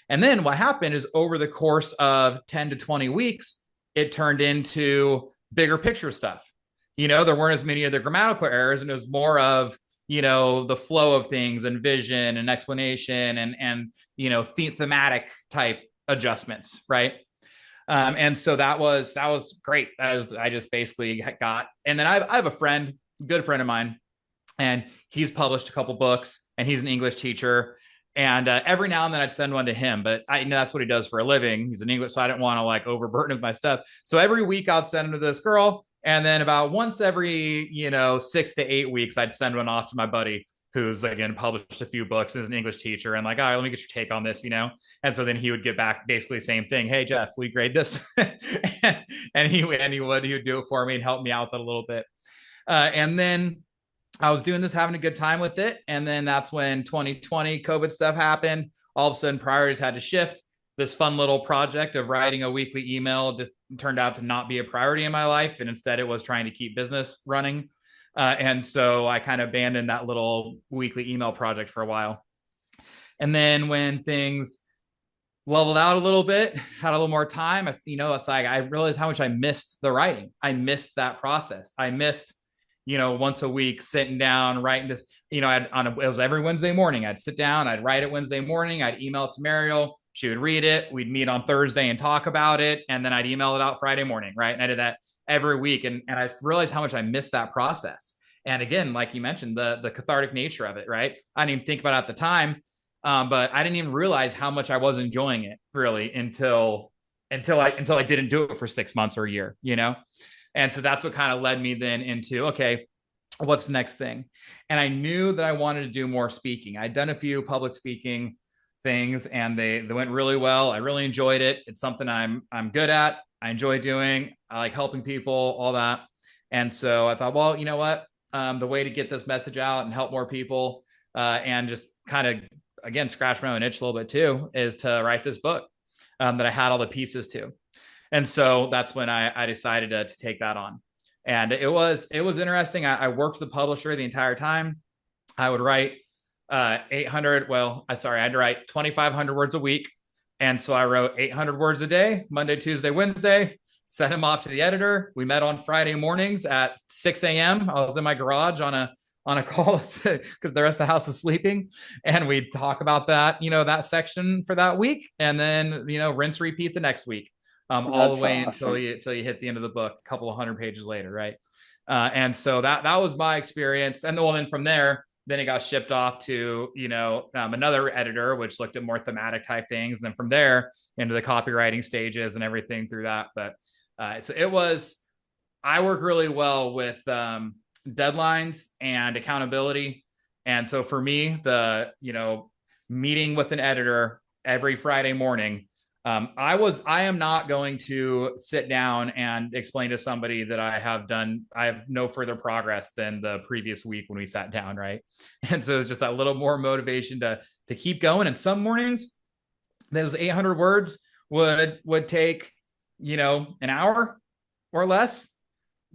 And then what happened is over the course of 10 to 20 weeks, it turned into bigger picture stuff. There weren't as many of the grammatical errors, and it was more of, the flow of things and vision and explanation and thematic type adjustments, right? And so that was great. I just basically got, and then I have a good friend of mine, and he's published a couple books, and he's an English teacher. And every now and then I'd send one to him, but I know that's what he does for a living. He's an English, so I didn't want to like overburden with my stuff. So every week I'd send him to this girl, and then about once every 6 to 8 weeks I'd send one off to my buddy, who's again published a few books, is an English teacher, and like, all right, let me get your take on this, And so then he would get back basically the same thing. Hey, Jeff, we grade this, and he would do it for me and help me out with it a little bit. And then I was doing this, having a good time with it, and then that's when 2020 COVID stuff happened. All of a sudden, priorities had to shift. This fun little project of writing a weekly email just turned out to not be a priority in my life, and instead it was trying to keep business running. And so I kind of abandoned that little weekly email project for a while. And then when things leveled out a little bit, had a little more time, it's like I realized how much I missed the writing. I missed that process. I missed, once a week sitting down, writing this, it was every Wednesday morning. I'd sit down, I'd write it Wednesday morning. I'd email it to Mariel. She would read it. We'd meet on Thursday and talk about it. And then I'd email it out Friday morning. Right. And I did that every week. And I realized how much I missed that process. And again, like you mentioned, the cathartic nature of it, right? I didn't even think about it at the time, but I didn't even realize how much I was enjoying it really until I didn't do it for 6 months or a year, And so that's what kind of led me then into, okay, what's the next thing? And I knew that I wanted to do more speaking. I'd done a few public speaking things, and they went really well. I really enjoyed it. It's something I'm good at. I enjoy doing. I like helping people, all that. And so I thought, well, you know what? The way to get this message out and help more people, and just kind of, again, scratch my own itch a little bit too, is to write this book that I had all the pieces to. And so that's when I decided to take that on. And it was interesting. I worked with the publisher the entire time. I would write 800. Well, I had to write 2,500 words a week. And so I wrote 800 words a day, Monday, Tuesday, Wednesday, sent them off to the editor. We met on Friday mornings at 6 a.m. I was in my garage on on a call because the rest of the house is sleeping, and we talk about that, that section for that week, and then rinse repeat the next week, all the That's way until awesome. you hit the end of the book, a couple of hundred pages later, right? And so that was my experience, and then from there, then it got shipped off to another editor, which looked at more thematic type things, and then from there into the copywriting stages and everything through that. But so it was. I work really well with deadlines and accountability, and so for me, the meeting with an editor every Friday morning. I am not going to sit down and explain to somebody that I have no further progress than the previous week when we sat down, right? And so it's just that little more motivation to keep going. And some mornings, those 800 words would take, an hour or less.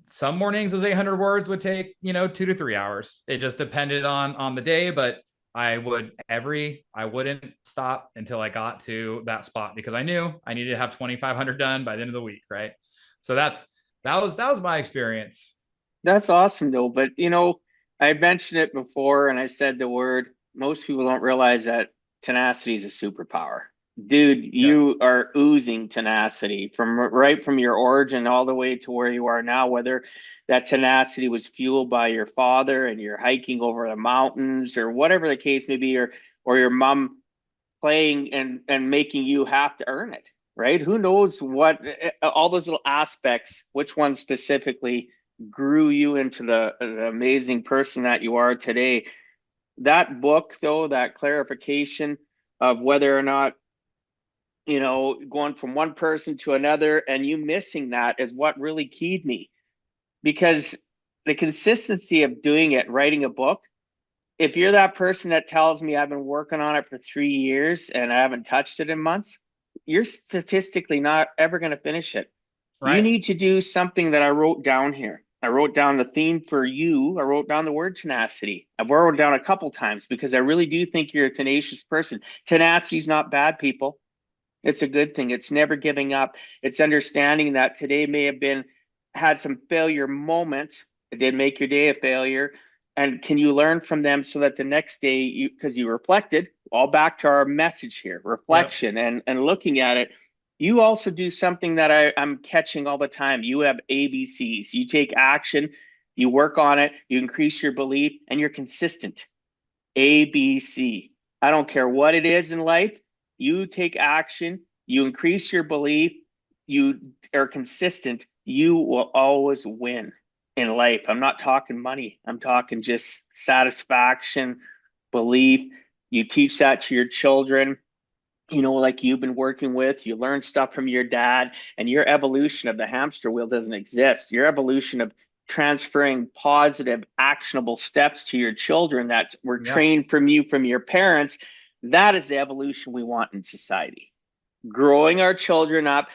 Some mornings, those 800 words would take, 2 to 3 hours. It just depended on the day, but I wouldn't stop until I got to that spot because I knew I needed to have 2,500 done by the end of the week, right? So that was my experience. That's awesome though. But I mentioned it before and I said the word, most people don't realize that tenacity is a superpower. Dude, Yep. you are oozing tenacity from right from your origin all the way to where you are now, whether that tenacity was fueled by your father and you're hiking over the mountains or whatever the case may be, or your mom playing and making you have to earn it, right? Who knows what all those little aspects, which one specifically grew you into the amazing person that you are today. That book, though, that clarification of whether or not, going from one person to another and you missing that is what really keyed me because the consistency of doing it, writing a book, if you're that person that tells me I've been working on it for 3 years and I haven't touched it in months, you're statistically not ever going to finish it. You Right. need to do something that I wrote down here. I wrote down the theme for you. I wrote down the word tenacity. I've wrote it down a couple times because I really do think you're a tenacious person. Tenacity is not bad, people. It's a good thing. It's never giving up. It's understanding that today may have been had some failure moments. It did make your day a failure. And can you learn from them so that the next day you because you reflected, all back to our message here, Yep. reflection and looking at it, you also do something that I'm catching all the time. You have ABCs. You take action, you work on it, you increase your belief, and you're consistent. ABC. I don't care what it is in life. You take action, you increase your belief, you are consistent, you will always win in life. I'm not talking money, I'm talking just satisfaction, belief. You teach that to your children, like you've been working with, you learn stuff from your dad, and your evolution of the hamster wheel doesn't exist. Your evolution of transferring positive, actionable steps to your children that were Yeah. trained from you, from your parents, that is the evolution we want in society. Growing our children up,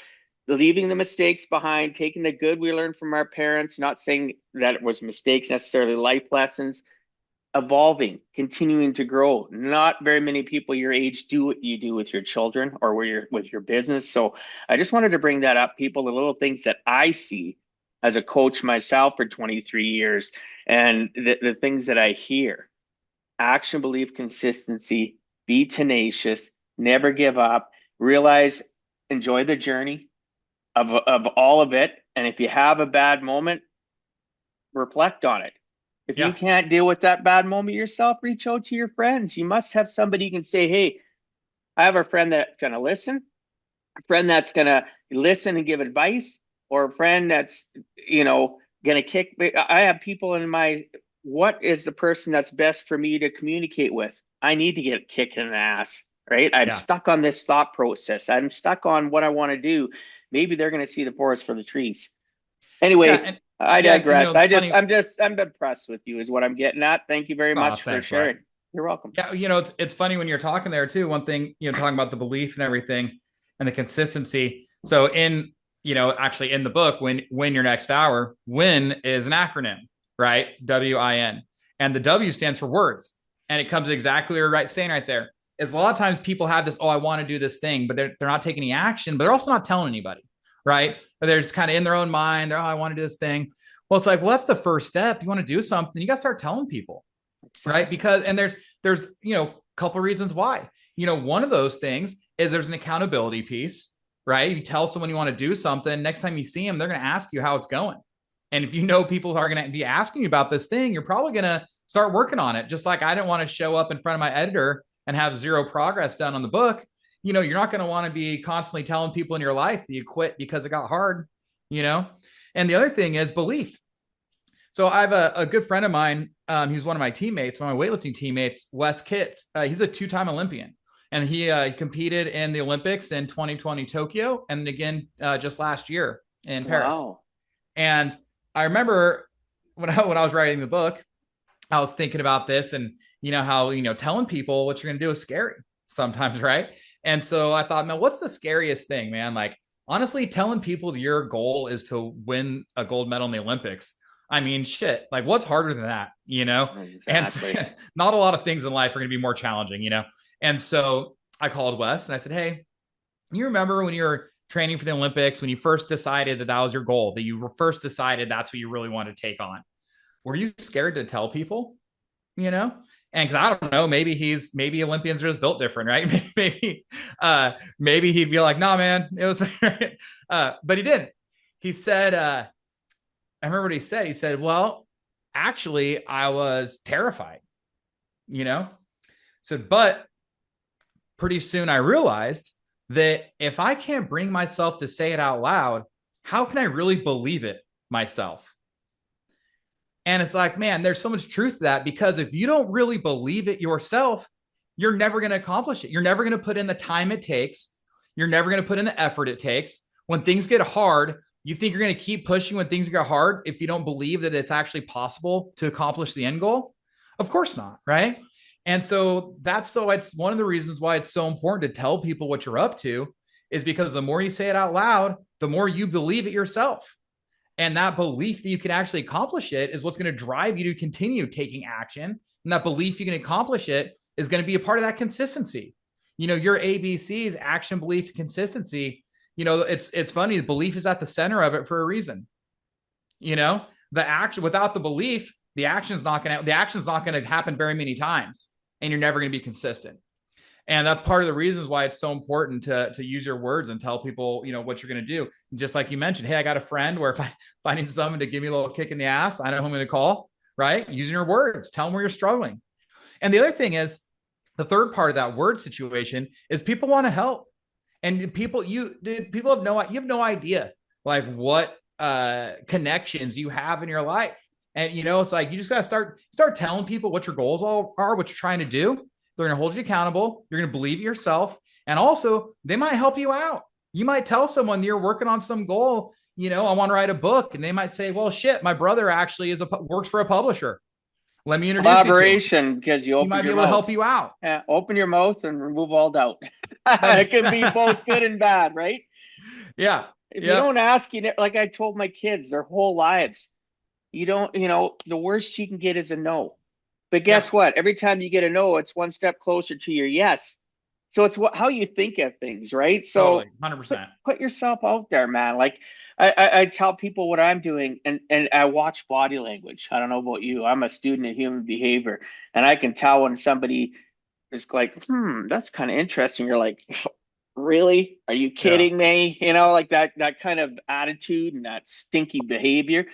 leaving the mistakes behind, taking the good we learned from our parents, not saying that it was mistakes, necessarily life lessons, evolving, continuing to grow. Not very many people your age do what you do with your children or with your business. So I just wanted to bring that up, people, the little things that I see as a coach myself for 23 years and the things that I hear. Action, belief, consistency, be tenacious, never give up, realize, enjoy the journey of all of it. And if you have a bad moment, reflect on it. If you Yeah. can't deal with that bad moment yourself, reach out to your friends. You must have somebody you can say, hey, I have a friend that's going to listen, a friend that's going to listen and give advice, or a friend that's, going to kick. I have people in my, what is the person that's best for me to communicate with? I need to get kicked in the ass, right? I'm Yeah. stuck on this thought process. I'm stuck on what I want to do. Maybe they're going to see the forest for the trees. Yeah. Anyway, And I yeah. And digress. funny. I'm impressed with you, is what I'm getting at. Thank you very Oh, much for thanks, Dwight. sharing. You're welcome. Yeah, it's funny when you're talking there too. One thing, talking about the belief and everything and the consistency. So actually in the book, win your next hour, win is an acronym, right? WIN. And the W stands for words. And it comes exactly where you're right saying right there. Is a lot of times people have this, oh, I want to do this thing, but they're not taking any action, but they're also not telling anybody, right? They're just kind of in their own mind. They're, oh, I want to do this thing. Well, it's like, well, that's the first step. You want to do something, you got to start telling people, right? Exactly. Because, and there's, a couple of reasons why. One of those things is there's an accountability piece, right? You tell someone you want to do something, next time you see them, they're going to ask you how it's going. And if you know people are going to be asking you about this thing, you're probably going to start working on it. Just like I didn't want to show up in front of my editor and have zero progress done on the book. You're not going to want to be constantly telling people in your life that you quit because it got hard, you know? And the other thing is belief. So I have a good friend of mine. He's one of my teammates, one of my weightlifting teammates, Wes Kitts. He's a two-time Olympian, and he competed in the Olympics in 2020 Tokyo, and again just last year in Paris. Wow. And I remember when I was writing the book, I was thinking about this, and how telling people what you're going to do is scary sometimes, right? And so I thought, man, what's the scariest thing, man? Like, honestly, telling people your goal is to win a gold medal in the Olympics. I mean, shit, like what's harder than that, And Exactly. not a lot of things in life are going to be more challenging. And so I called Wes and I said, hey, you remember when you were training for the Olympics, when you first decided that was your goal, that you first decided that's what you really want to take on? Were you scared to tell people, you know? And because I don't know, maybe Olympians are just built different, right? Maybe he'd be like, nah, man, it was, but he didn't. He said, I remember what he said. He said, well, actually, I was terrified, you know? So, but pretty soon I realized that if I can't bring myself to say it out loud, how can I really believe it myself? And it's like, man, there's so much truth to that, because if you don't really believe it yourself, you're never going to accomplish it. You're never going to put in the time it takes. You're never going to put in the effort it takes. When things get hard, you think you're going to keep pushing when things get hard if you don't believe that it's actually possible to accomplish the end goal? Of course not, right? And so it's one of the reasons why it's so important to tell people what you're up to, is because the more you say it out loud, the more you believe it yourself. And that belief that you can actually accomplish it is what's going to drive you to continue taking action. And that belief you can accomplish it is going to be a part of that consistency. Your ABCs, action, belief, consistency. It's funny. The belief is at the center of it for a reason. The action, without the belief, the action's not going to happen very many times, and you're never going to be consistent. And that's part of the reasons why it's so important to use your words and tell people, what you're going to do. Just like you mentioned, hey, I got a friend where if I need someone to give me a little kick in the ass, I know who I'm going to call, right? Using your words, tell them where you're struggling. And the other thing is, the third part of that word situation is people want to help. And people have no idea like what connections you have in your life. And it's like you just gotta start telling people what your goals all are, what you're trying to do. They're gonna hold you accountable. You're gonna believe yourself, and also they might help you out. You might tell someone you're working on some goal. I want to write a book, and they might say, "Well, shit, my brother actually works for a publisher. Let me introduce you to him. Collaboration, because you He opened might be your able to mouth. help you out." Yeah, open your mouth and remove all doubt. It can be both good and bad, right? Yeah. If you Yep. don't ask, like I told my kids their whole lives, you don't, the worst you can get is a no. But guess Yep. what? Every time you get a no, it's one step closer to your yes. So it's how you think of things, right? Totally. So put 100%. put yourself out there, man. Like I tell people what I'm doing, and I watch body language. I don't know about you. I'm a student of human behavior, and I can tell when somebody is like, that's kind of interesting. You're like, really? Are you Yeah. kidding me? Like that kind of attitude and that stinky behavior.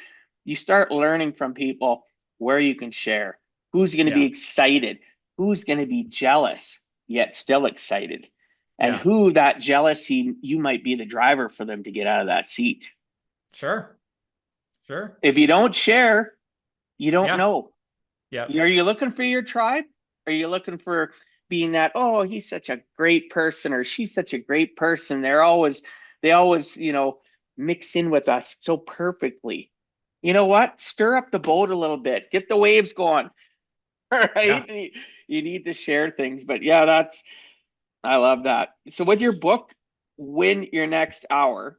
You start learning from people where you can share, who's going to be Yeah. excited, who's going to be jealous yet still excited, and Yeah. who that jealousy, you might be the driver for them to get out of that seat. Sure. Sure. If you don't share, you don't Yeah. know. Yeah. Are you looking for your tribe? Are you looking for being that, oh, he's such a great person, or she's such a great person? They always, mix in with us so perfectly. You know what? Stir up the boat a little bit. Get the waves going. Yeah. Right? You need to share things. But yeah, I love that. So with your book, Win Your Next Hour,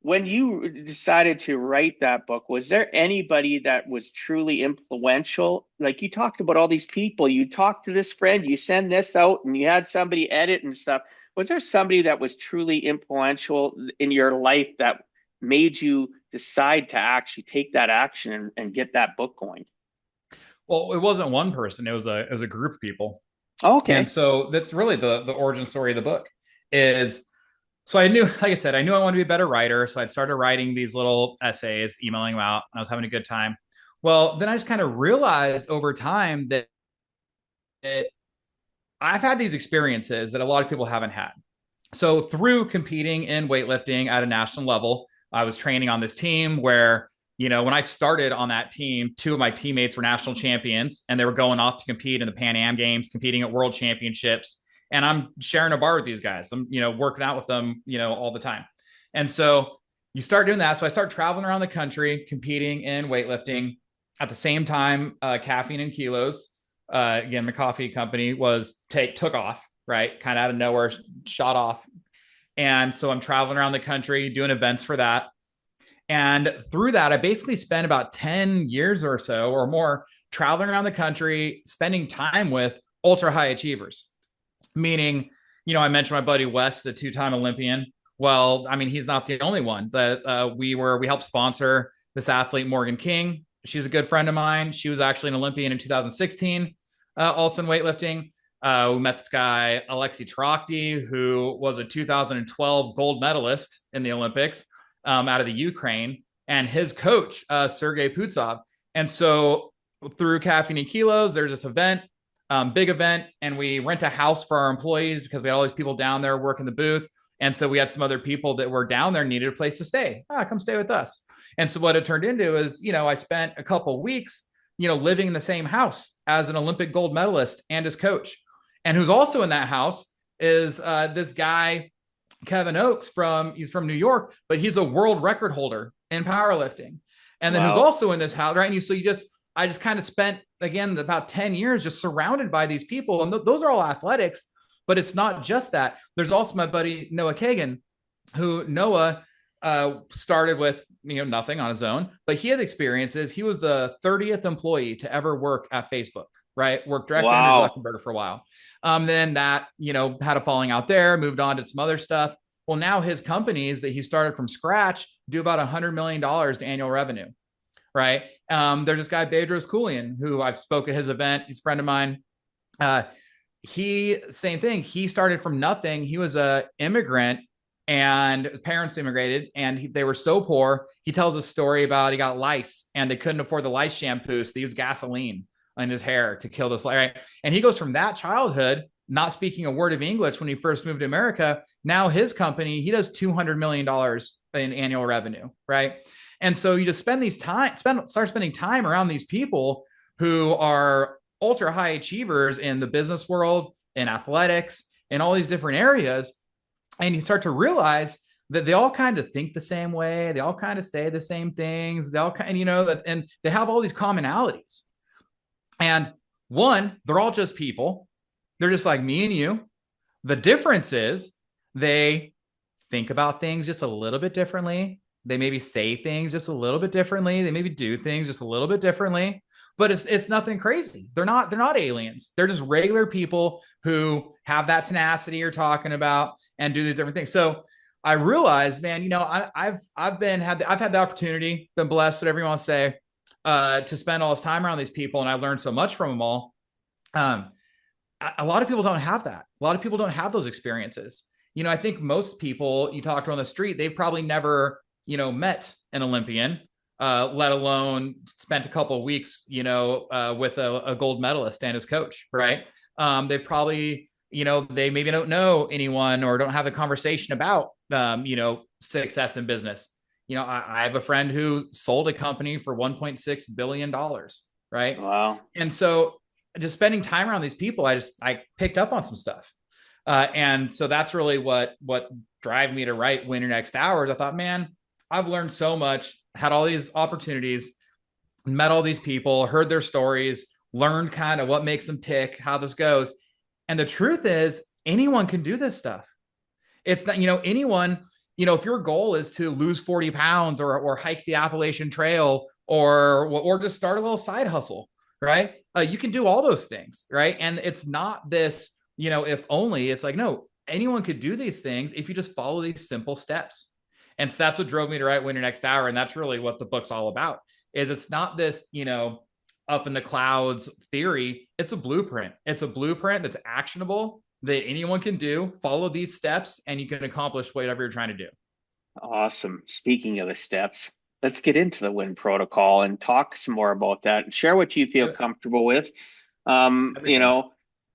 when you decided to write that book, was there anybody that was truly influential? Like, you talked about all these people, you talked to this friend, you send this out, and you had somebody edit and stuff. Was there somebody that was truly influential in your life that made you decide to actually take that action and get that book going? Well, it wasn't one person; it was a group of people. And Okay. so that's really the origin story of the book is so I knew, like I said, I knew I wanted to be a better writer. So I'd started writing these little essays, emailing them out, and I was having a good time. Well, then I just kind of realized over time that I've had these experiences that a lot of people haven't had. So through competing in weightlifting at a national level, I was training on this team where, when I started on that team, two of my teammates were national champions and they were going off to compete in the Pan Am Games, competing at world championships. And I'm sharing a bar with these guys. I'm, working out with them, all the time. And so you start doing that. So I start traveling around the country, competing in weightlifting. At the same time, Caffeine and Kilos, again, my coffee company took off, right? Kind of out of nowhere, shot off. And so I'm traveling around the country doing events for that. And through that, I basically spent about 10 years or so or more traveling around the country, spending time with ultra high achievers. Meaning, I mentioned my buddy Wes, the two-time Olympian. Well, I mean, he's not the only one. That we helped sponsor this athlete, Morgan King. She's a good friend of mine. She was actually an Olympian in 2016, also in weightlifting. We met this guy, Alexei Tarakti, who was a 2012 gold medalist in the Olympics out of the Ukraine, and his coach, Sergey Putsov. And so through Caffeine and Kilos, there's this event, big event, and we rent a house for our employees because we had all these people down there working the booth. And so we had some other people that were down there, needed a place to stay. Come stay with us. And so what it turned into is, I spent a couple of weeks, living in the same house as an Olympic gold medalist and his coach. And who's also in that house is this guy, Kevin Oakes, he's from New York, but he's a world record holder in powerlifting. And then who's also in this house, right? And I just kind of spent, again, about 10 years just surrounded by these people. And those are all athletics, but it's not just that. There's also my buddy, Noah Kagan, who Noah started with, nothing on his own, but he had experiences. He was the 30th employee to ever work at Facebook, right? Worked directly under Zuckerberg for a while. Then that, had a falling out there, moved on to some other stuff. Well, now his companies that he started from scratch do about $100 million to annual revenue, right? There's this guy, Bedros Keuilian, who I've spoken at his event. He's a friend of mine. Same thing. He started from nothing. He was a immigrant and parents immigrated and they were so poor. He tells a story about he got lice and they couldn't afford the lice shampoo. So they used gasoline in his hair to kill this, right? And he goes from that childhood, not speaking a word of English when he first moved to America. Now his company, he does $200 million in annual revenue, right? And so you just start spending time around these people who are ultra high achievers in the business world, in athletics, in all these different areas. And you start to realize that they all kind of think the same way. They all kind of say the same things. They all kind of, and they have all these commonalities. And one, they're all just people. They're just like me and you. The difference is they think about things just a little bit differently. They maybe say things just a little bit differently. They maybe do things just a little bit differently, but it's nothing crazy. They're not aliens. They're just regular people who have that tenacity you're talking about and do these different things. So I realized, man, I've had the opportunity, been blessed, whatever you want to say, to spend all this time around these people, and I learned so much from them all. A lot of people don't have that. A lot of people don't have those experiences. I think most people you talk to on the street, they've probably never, met an Olympian, let alone spent a couple of weeks, with a gold medalist and his coach, right? They've probably, they maybe don't know anyone or don't have the conversation about, success in business. I have a friend who sold a company for $1.6 billion, right? Wow. And so just spending time around these people, I picked up on some stuff. And so that's really what drive me to write Win Your Next Hours. I thought, man, I've learned so much, had all these opportunities, met all these people, heard their stories, learned kind of what makes them tick, how this goes. And the truth is anyone can do this stuff. It's not, anyone, if your goal is to lose 40 pounds or hike the Appalachian Trail or just start a little side hustle, right? You can do all those things, right? And it's not this, if only. It's like, no, anyone could do these things if you just follow these simple steps. And so that's what drove me to write Win Your Next Hour. And that's really what the book's all about. Is it's not this, up in the clouds theory. It's a blueprint. It's a blueprint that's actionable that anyone can do. Follow these steps and you can accomplish whatever you're trying to do. Awesome. Speaking of the steps, let's get into the WIN protocol and talk some more about that and share what you feel comfortable with. Everything.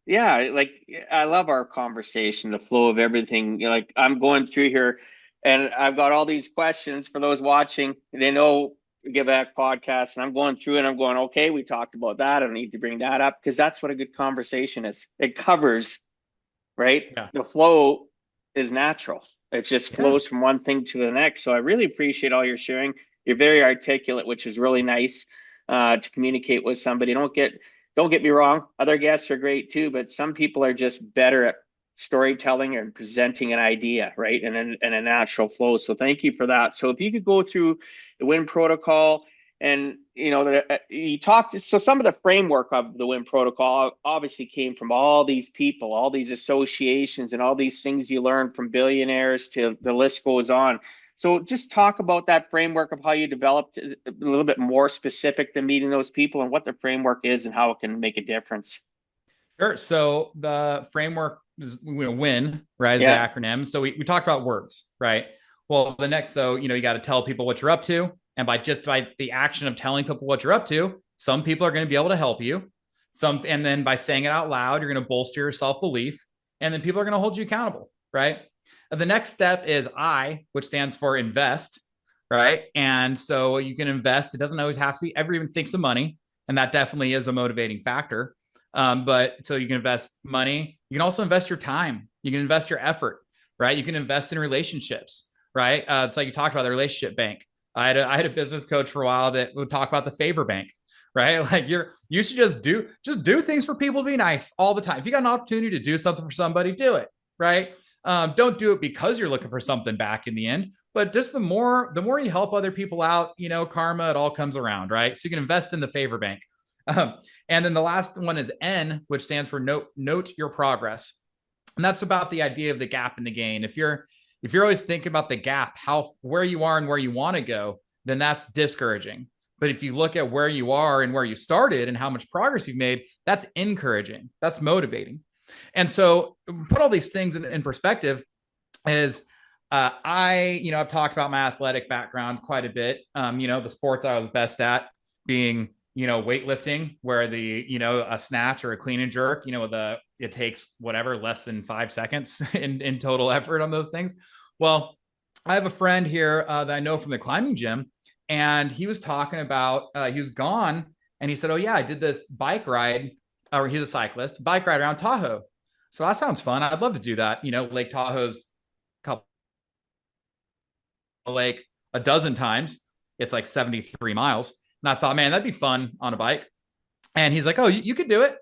Yeah, like I love our conversation, the flow of everything. Like I'm going through here and I've got all these questions for those watching. They know Give Back podcast, and I'm going through and I'm going, okay, we talked about that. I don't need to bring that up because that's what a good conversation is. It covers, right? Yeah. The flow is natural. It just flows Yeah. from one thing to the next. So I really appreciate all your sharing. You're very articulate, which is really nice to communicate with somebody. Don't get me wrong. Other guests are great too, but some people are just better at storytelling and presenting an idea, right? And a natural flow. So thank you for that. So if you could go through the WIN protocol and you talked, so some of the framework of the WIN protocol obviously came from all these people, all these associations, and all these things you learned from billionaires to the list goes on. So just talk about that framework of how you developed a little bit more specific than meeting those people and what the framework is and how it can make a difference. Sure. So the framework is WIN, right? Is the Yeah. acronym. So we talked about words, right? Well, the next, so you got to tell people what you're up to. And by the action of telling people what you're up to, some people are going to be able to help you. And then by saying it out loud, you're going to bolster your self-belief. And then people are going to hold you accountable, right? The next step is I, which stands for invest, right? And so you can invest. It doesn't always have to be everyone thinks of money. And that definitely is a motivating factor. But so you can invest money. You can also invest your time. You can invest your effort, right? You can invest in relationships, right? It's like you talked about the relationship bank. I had a business coach for a while that would talk about the favor bank, right? Like you should just do things for people to be nice all the time. If you got an opportunity to do something for somebody, do it, right? Don't do it because you're looking for something back in the end, but just the more you help other people out, karma, it all comes around, right? So you can invest in the favor bank. And then the last one is N, which stands for note your progress. And that's about the idea of the gap in the gain. If you're always thinking about the gap, where you are and where you want to go, then that's discouraging. But if you look at where you are and where you started and how much progress you've made, that's encouraging. That's motivating. And so put all these things in perspective is I've talked about my athletic background quite a bit. The sports I was best at being, weightlifting, where a snatch or a clean and jerk, it takes whatever, less than 5 seconds in total effort on those things. Well, I have a friend here that I know from the climbing gym, and he was talking about, he was gone and he said, oh yeah, I did this bike ride, or he's a cyclist, bike ride around Tahoe. So that sounds fun. I'd love to do that. Lake Tahoe's a couple lake a dozen times. It's like 73 miles. And I thought, man, that'd be fun on a bike. And he's like, oh, you could do it.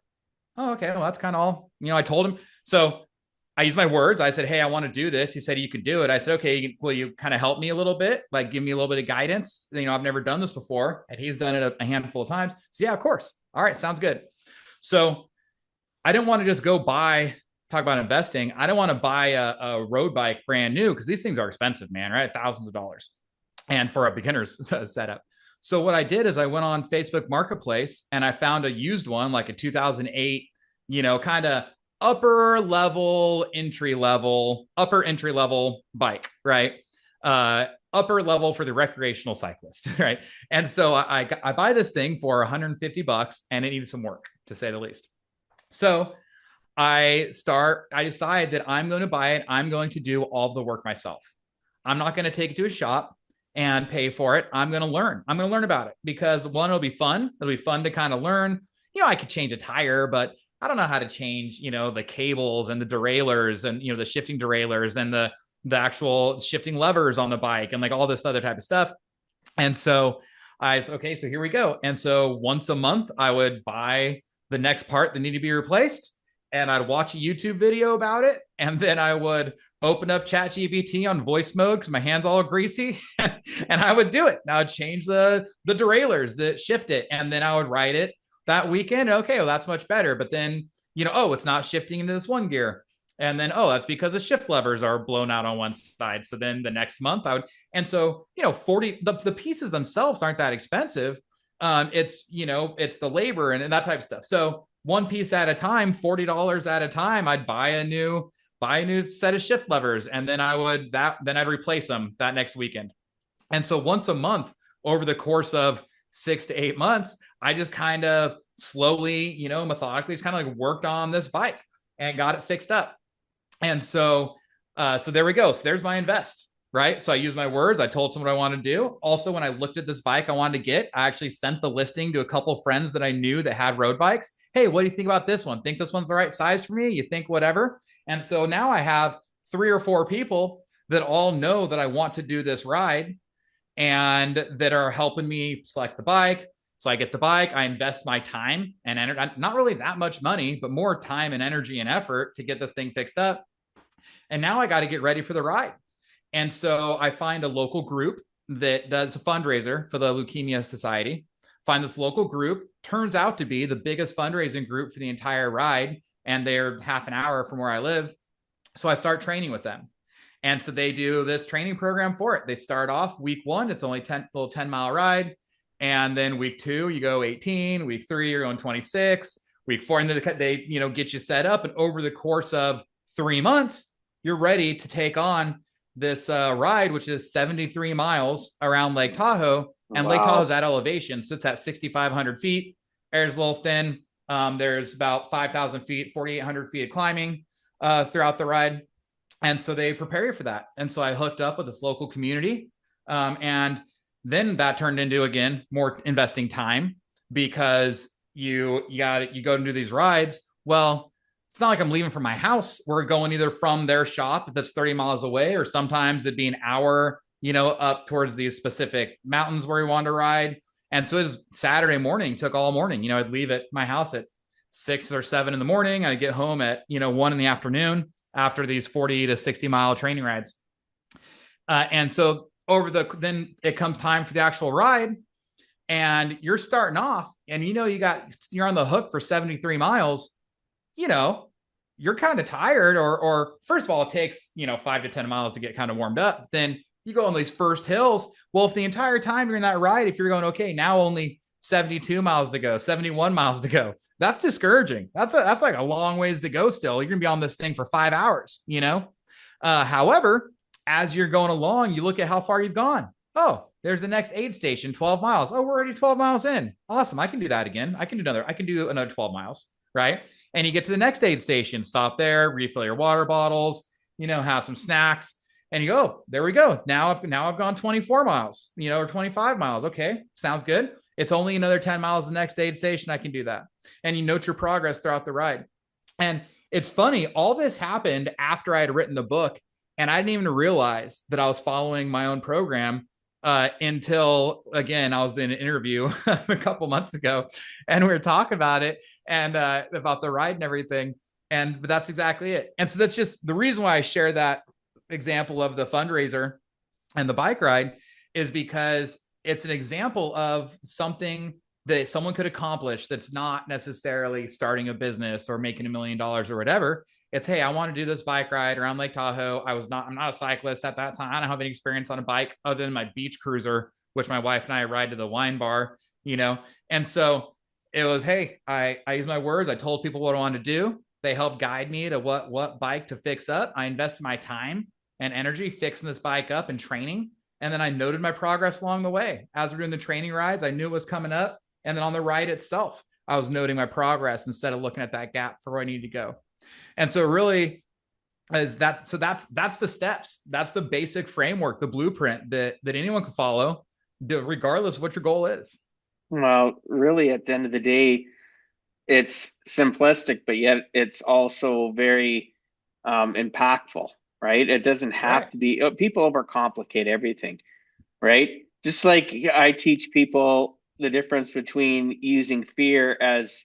Oh, okay. Well, that's kind of all, I told him. So I used my words. I said, hey, I want to do this. He said, you could do it. I said, okay, will you kind of help me a little bit? Like give me a little bit of guidance. I've never done this before. And he's done it a handful of times. So yeah, of course. All right. Sounds good. So I didn't want to just talk about investing. I don't want to buy a road bike brand new because these things are expensive, man, right? Thousands of dollars. And for a beginner's setup. So what I did is I went on Facebook Marketplace and I found a used one, like a 2008, kind of upper entry level bike, right? Upper level for the recreational cyclist, right? And so I buy this thing for $150 and it needs some work, to say the least. So I decide that I'm going to buy it. I'm going to do all the work myself. I'm not going to take it to a shop and pay for it. I'm going to learn. I'm going to learn about it because one, it'll be fun. It'll be fun to kind of learn. I could change a tire, but I don't know how to change, the cables and the derailleurs and, the shifting derailleurs and the actual shifting levers on the bike and like all this other type of stuff. And so I said, okay, so here we go. And so once a month, I would buy the next part that needed to be replaced. And I'd watch a YouTube video about it. And then I would open up ChatGPT on voice mode because my hand's all greasy. And I would do it. And I would change the derailleurs that shift it. And then I would write it that weekend. Okay, well, that's much better. But then, it's not shifting into this one gear. And then, oh, that's because the shift levers are blown out on one side. So then the next month I would, and so, 40, the pieces themselves aren't that expensive. It's the labor and that type of stuff. So one piece at a time, $40 at a time, I'd buy a new set of shift levers. And then I'd replace them that next weekend. And so once a month over the course of 6 to 8 months, I just kind of slowly, methodically just kind of like worked on this bike and got it fixed up. And so there we go. So there's my invest, right? So I used my words. I told someone what I wanted to do. Also, when I looked at this bike I wanted to get, I actually sent the listing to a couple of friends that I knew that had road bikes. Hey, what do you think about this one? Think this one's the right size for me? You think whatever? And so now I have 3 or 4 people that all know that I want to do this ride and that are helping me select the bike. So I get the bike, I invest my time and energy, not really that much money, but more time and energy and effort to get this thing fixed up. And now I got to get ready for the ride. And so I find a local group that does a fundraiser for the Leukemia Society. Find this local group, turns out to be the biggest fundraising group for the entire ride. And they're half an hour from where I live. So I start training with them. And so they do this training program for it. They start off week 1, it's only 10-mile ride. And then week 2, you go 18. Week 3, you're going 26. Week 4, and then they get you set up. And over the course of 3 months, you're ready to take on this ride, which is 73 miles around Lake Tahoe. And Lake Tahoe's at elevation, sits at 6,500 feet. Air's a little thin. There's about 5,000 feet, 4,800 feet of climbing throughout the ride. And so they prepare you for that. And so I hooked up with this local community. And then that turned into, again, more investing time, because you go and do these rides. Well, it's not like I'm leaving from my house. We're going either from their shop that's 30 miles away, or sometimes it'd be an hour, up towards these specific mountains where we wanted to ride. And so it was Saturday morning, took all morning. I'd leave at my house at 6 or 7 in the morning. I'd get home at, 1 in the afternoon after these 40 to 60 mile training rides. And so then it comes time for the actual ride, and you're starting off, and you're on the hook for 73 miles. You're kind of tired, or first of all, it takes 5 to 10 miles to get kind of warmed up. Then you go on these first hills. Well, if the entire time during that ride, if you're going, okay, now only 72 miles to go, 71 miles to go, that's discouraging. That's like a long ways to go still. You're gonna be on this thing for 5 hours, however, as you're going along, you look at how far you've gone. Oh, there's the next aid station, 12 miles. Oh, we're already 12 miles in. Awesome. I can do that again. I can do another 12 miles. Right. And you get to the next aid station, stop there, refill your water bottles, have some snacks, and you go, oh, there we go. Now I've gone 24 miles, or 25 miles. Okay. Sounds good. It's only another 10 miles to the next aid station. I can do that. And you note your progress throughout the ride. And it's funny, all this happened after I had written the book, and I didn't even realize that I was following my own program until, again, I was doing an interview a couple months ago, and we were talking about it and about the ride and everything. But that's exactly it. And so that's just the reason why I share that example of the fundraiser and the bike ride, is because it's an example of something that someone could accomplish that's not necessarily starting a business or making $1 million or whatever. It's, hey, I want to do this bike ride around Lake Tahoe. I'm not a cyclist at that time. I don't have any experience on a bike other than my beach cruiser, which my wife and I ride to the wine bar, And so it was, hey, I used my words. I told people what I wanted to do. They helped guide me to what bike to fix up. I invested my time and energy fixing this bike up and training. And then I noted my progress along the way. As we're doing the training rides, I knew it was coming up. And then on the ride itself, I was noting my progress instead of looking at that gap for where I need to go. And so really is that, so that's the steps. That's the basic framework, the blueprint that anyone can follow, regardless of what your goal is. Well, really, at the end of the day, it's simplistic, but yet it's also very impactful, right? It doesn't have to be, people overcomplicate everything, right? Just like I teach people the difference between using fear as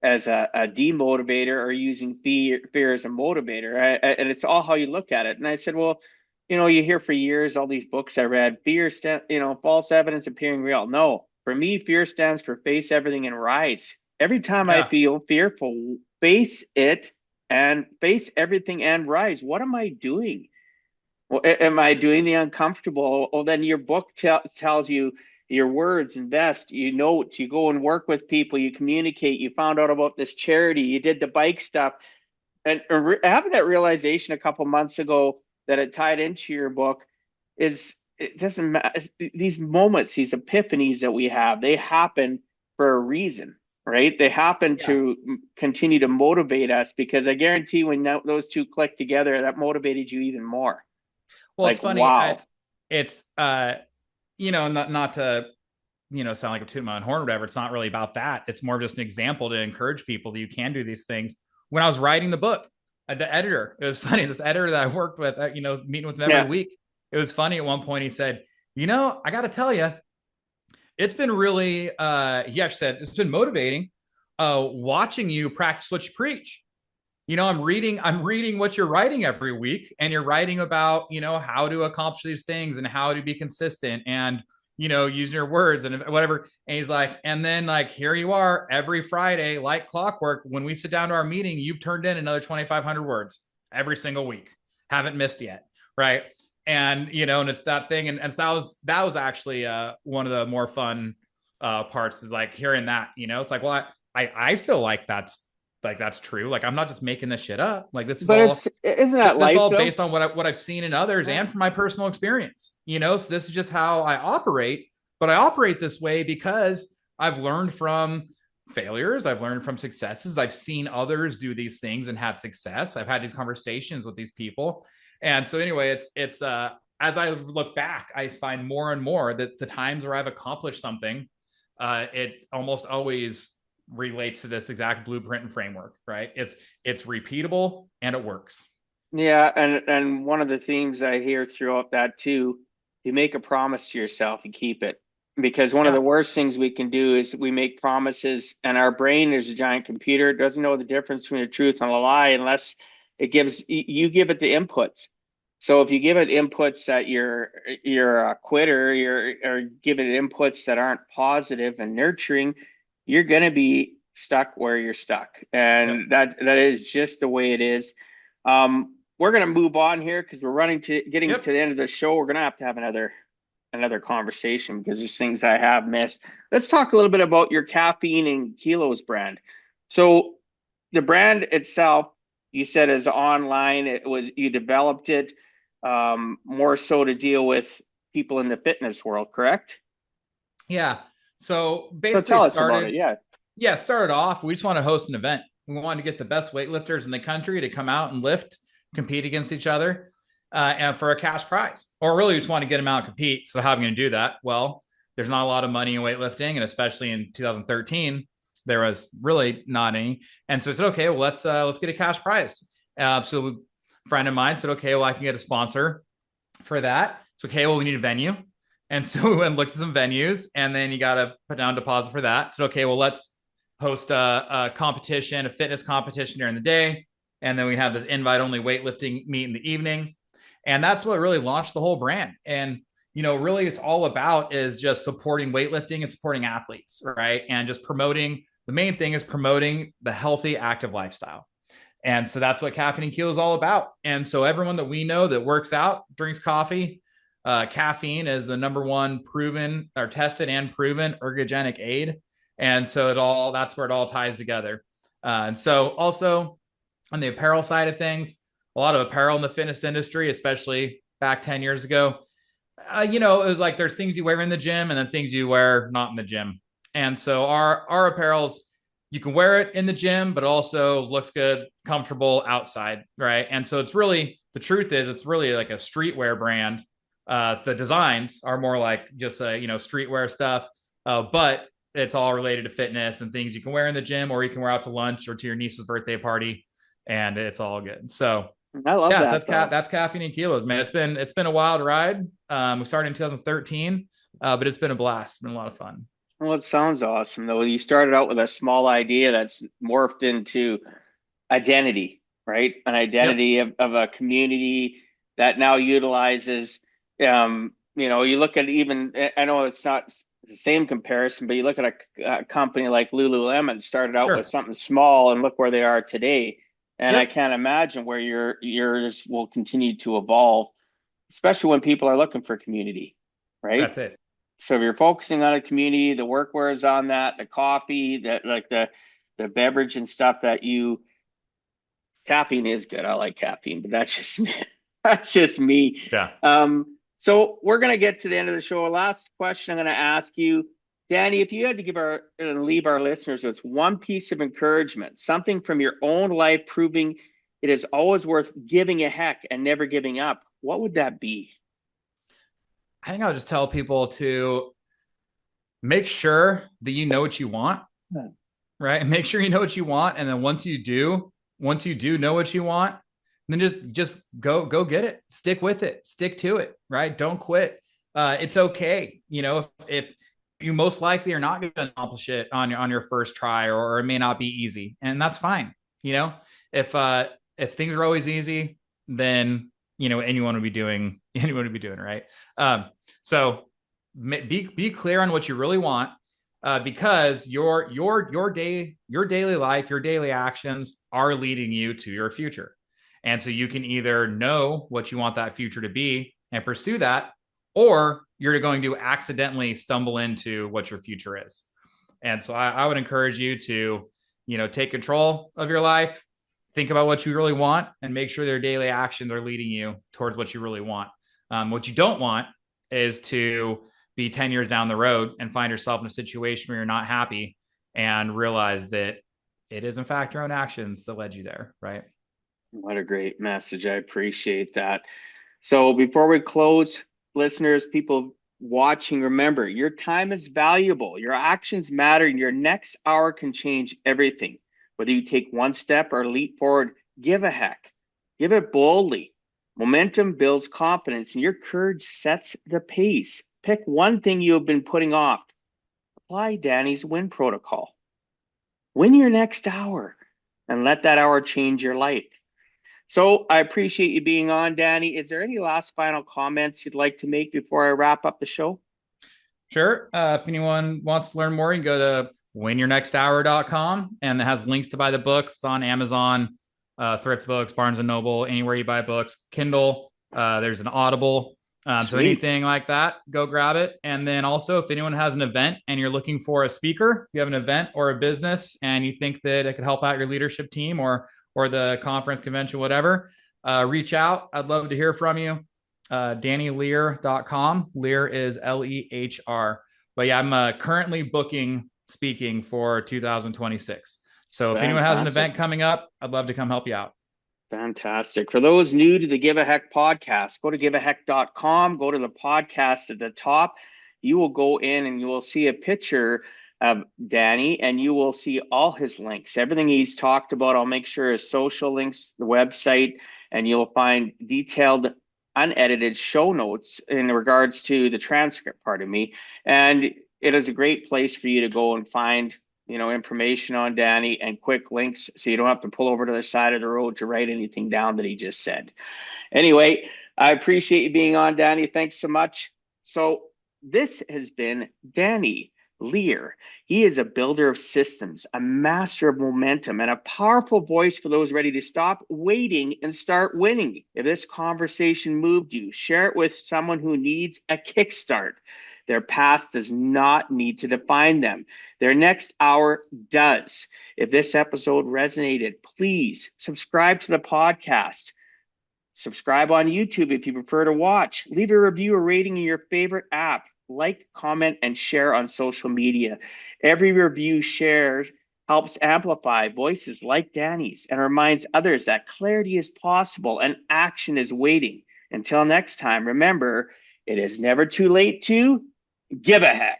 a demotivator or using fear as a motivator. And it's all how you look at it. And I said, well, you hear for years, all these books I read, false evidence appearing real. No, for me, fear stands for face everything and rise. Every time I feel fearful, face it and face everything and rise. What am I doing? Well, am I doing the uncomfortable? Well, then your book tells you your words, invest, you note, you go and work with people, you communicate, you found out about this charity, you did the bike stuff. And having that realization a couple months ago that it tied into your book is it doesn't matter. These moments, these epiphanies that we have, they happen for a reason, right? They happen Yeah. to continue to motivate us because I guarantee when those two click together, that motivated you even more. Well, it's Like, funny. wow. It's not to sound like a toot my own horn or whatever. It's not really about that. It's more just an example to encourage people that you can do these things. When I was writing the book, the editor, it was funny. This editor that I worked with, meeting with him every Yeah. week. It was funny. At one point, he said, I got to tell you, it's been really. He actually said it's been motivating, watching you practice what you preach. I'm reading what you're writing every week, and you're writing about how to accomplish these things and how to be consistent and using your words and whatever. And he's like, and then like here you are every Friday like clockwork. When we sit down to our meeting, you've turned in another 2,500 words every single week. Haven't missed yet, right? And and it's that thing, and so that was actually one of the more fun parts, is like hearing that. It's like, well, I feel like that's true. Like I'm not just making this shit up. Like this is But all isn't that this is life all though? based on what I've seen in others Yeah. and from my personal experience. So this is just how I operate. But I operate this way because I've learned from failures. I've learned from successes. I've seen others do these things and had success. I've had these conversations with these people. And so anyway, it's as I look back, I find more and more that the times where I've accomplished something, it almost always relates to this exact blueprint and framework, right? It's repeatable and it works. Yeah, and one of the themes I hear throughout that too, you make a promise to yourself, you keep it. Because one of the Yeah. worst things we can do is we make promises, and our brain is a giant computer. It doesn't know the difference between the truth and a lie unless it gives you give it the inputs. So if you give it inputs that you're a quitter, or give it inputs that aren't positive and nurturing, you're gonna be stuck where you're stuck. Yep. And that is just the way it is. We're gonna move on here because we're getting Yep. to the end of the show. We're gonna have to have another conversation because there's things I have missed. Let's talk a little bit about your caffeine and kilos brand. So the brand itself, you said is online. It was you developed it more so to deal with people in the fitness world, correct? Yeah. So So basically tell us about it. started, Yeah. yeah, started off, we just want to host an event. We wanted to get the best weightlifters in the country to come out and lift, compete against each other, and for a cash prize. Or really, we just want to get them out and compete. So how are we going to do that? Well, there's not a lot of money in weightlifting, and especially in 2013, there was really not any. And so I said, okay, well let's get a cash prize. So a friend of mine said, okay, well I can get a sponsor for that. It's okay. Well, we need a venue. And so we went and looked at some venues, and then you got to put down a deposit for that. So, okay, well, let's host a competition, a fitness competition during the day. And then we have this invite only weightlifting meet in the evening. And that's what really launched the whole brand. And, really it's all about is just supporting weightlifting and supporting athletes, right? And just promoting, the main thing is promoting the healthy, active lifestyle. And so that's what Caffeine and Kilo is all about. And so everyone that we know that works out, drinks coffee, caffeine is the number one proven or tested and proven ergogenic aid. And so that's where it all ties together. And so also on the apparel side of things, a lot of apparel in the fitness industry, especially back 10 years ago, it was like there's things you wear in the gym and then things you wear not in the gym. And so our apparels, you can wear it in the gym, but also looks good, comfortable outside, right? And so it's really, the truth is it's really like a streetwear brand. The designs are more like just streetwear stuff, but it's all related to fitness and things you can wear in the gym or you can wear out to lunch or to your niece's birthday party, and it's all good. So I love yes, that though. that's caffeine and kilos, man. It's been a wild ride. We started in 2013, but it's been a blast. It's been a lot of fun. Well, it sounds awesome though. You started out with a small idea that's morphed into identity, right? An Yep. identity of a community that now utilizes, you look at even, I know it's not the same comparison, but you look at a company like Lululemon started out with Sure. something small and look where they are today. And I can't imagine where yours will continue to evolve, especially when people are looking for community, right? That's it. So if you're focusing on a community, the workwear is on that, the coffee, the beverage and stuff caffeine is good. I like caffeine, but that's just me. That's just me. Yeah. So we're gonna get to the end of the show. Last question I'm gonna ask you, Danny, if you had to leave our listeners with one piece of encouragement, something from your own life proving it is always worth giving a heck and never giving up, what would that be? I think I'll just tell people to make sure that you know what you want, right? Make sure you know what you want. And then once you do know what you want, then just go get it. Stick with it. Stick to it, right? Don't quit. It's okay. If you most likely are not going to accomplish it on your first try, or it may not be easy, and that's fine. If things are always easy, then anyone would be doing it, right? So be clear on what you really want, because your daily life, your daily actions are leading you to your future. And so you can either know what you want that future to be and pursue that, or you're going to accidentally stumble into what your future is. And so I would encourage you to, take control of your life, think about what you really want, and make sure their daily actions are leading you towards what you really want. What you don't want is to be 10 years down the road and find yourself in a situation where you're not happy and realize that it is in fact your own actions that led you there, right? What a great message. I appreciate that. So before we close, listeners, people watching, remember, your time is valuable. Your actions matter, and your next hour can change everything. Whether you take one step or leap forward, give a heck. Give it boldly. Momentum builds confidence, and your courage sets the pace. Pick one thing you have been putting off. Apply Danny's win protocol. Win your next hour and let that hour change your life. So I appreciate you being on, Danny. Is there any last final comments you'd like to make before I wrap up the show? Sure. If anyone wants to learn more, you can go to winyournexthour.com, and it has links to buy the books. It's on Amazon, Thrift Books, Barnes & Noble, anywhere you buy books, Kindle. There's an Audible. So anything like that, go grab it. And then also, if anyone has an event and you're looking for a speaker, if you have an event or a business and you think that it could help out your leadership team or the conference, convention, whatever, reach out. I'd love to hear from you. DannyLehr.com. Lehr is Lehr. But yeah, I'm currently booking speaking for 2026. So if anyone has an event coming up, I'd love to come help you out. Fantastic. For those new to the Give a Heck podcast, go to giveaheck.com, go to the podcast at the top. You will go in and you will see a picture of Danny, and you will see all his links, everything he's talked about. I'll make sure his social links, the website, and you'll find detailed, unedited show notes in regards to the transcript, and it is a great place for you to go and find information on Danny and quick links, so you don't have to pull over to the side of the road to write anything down that he just said. Anyway, I appreciate you being on, Danny. Thanks so much. So this has been Danny Lehr. He is a builder of systems, a master of momentum, and a powerful voice for those ready to stop waiting and start winning. If this conversation moved you, share it with someone who needs a kickstart. Their past does not need to define them. Their next hour does. If this episode resonated, please subscribe to the podcast. Subscribe on YouTube if you prefer to watch. Leave a review or rating in your favorite app. Like, comment, and share on social media. Every review shared helps amplify voices like Danny's and reminds others that clarity is possible and action is waiting. Until next time, remember, it is never too late to give a heck.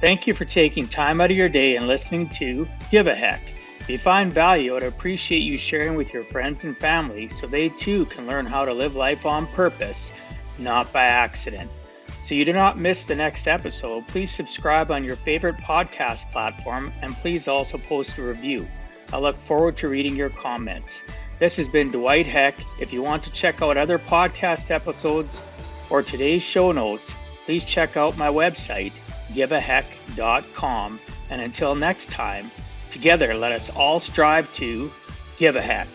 Thank you for taking time out of your day and listening to Give a Heck. If you find value, I'd appreciate you sharing with your friends and family so they too can learn how to live life on purpose, not by accident. So you do not miss the next episode, please subscribe on your favorite podcast platform, and please also post a review. I look forward to reading your comments. This has been Dwight Heck. If you want to check out other podcast episodes or today's show notes, please check out my website, giveaheck.com, And until next time, together let us all strive to give a heck.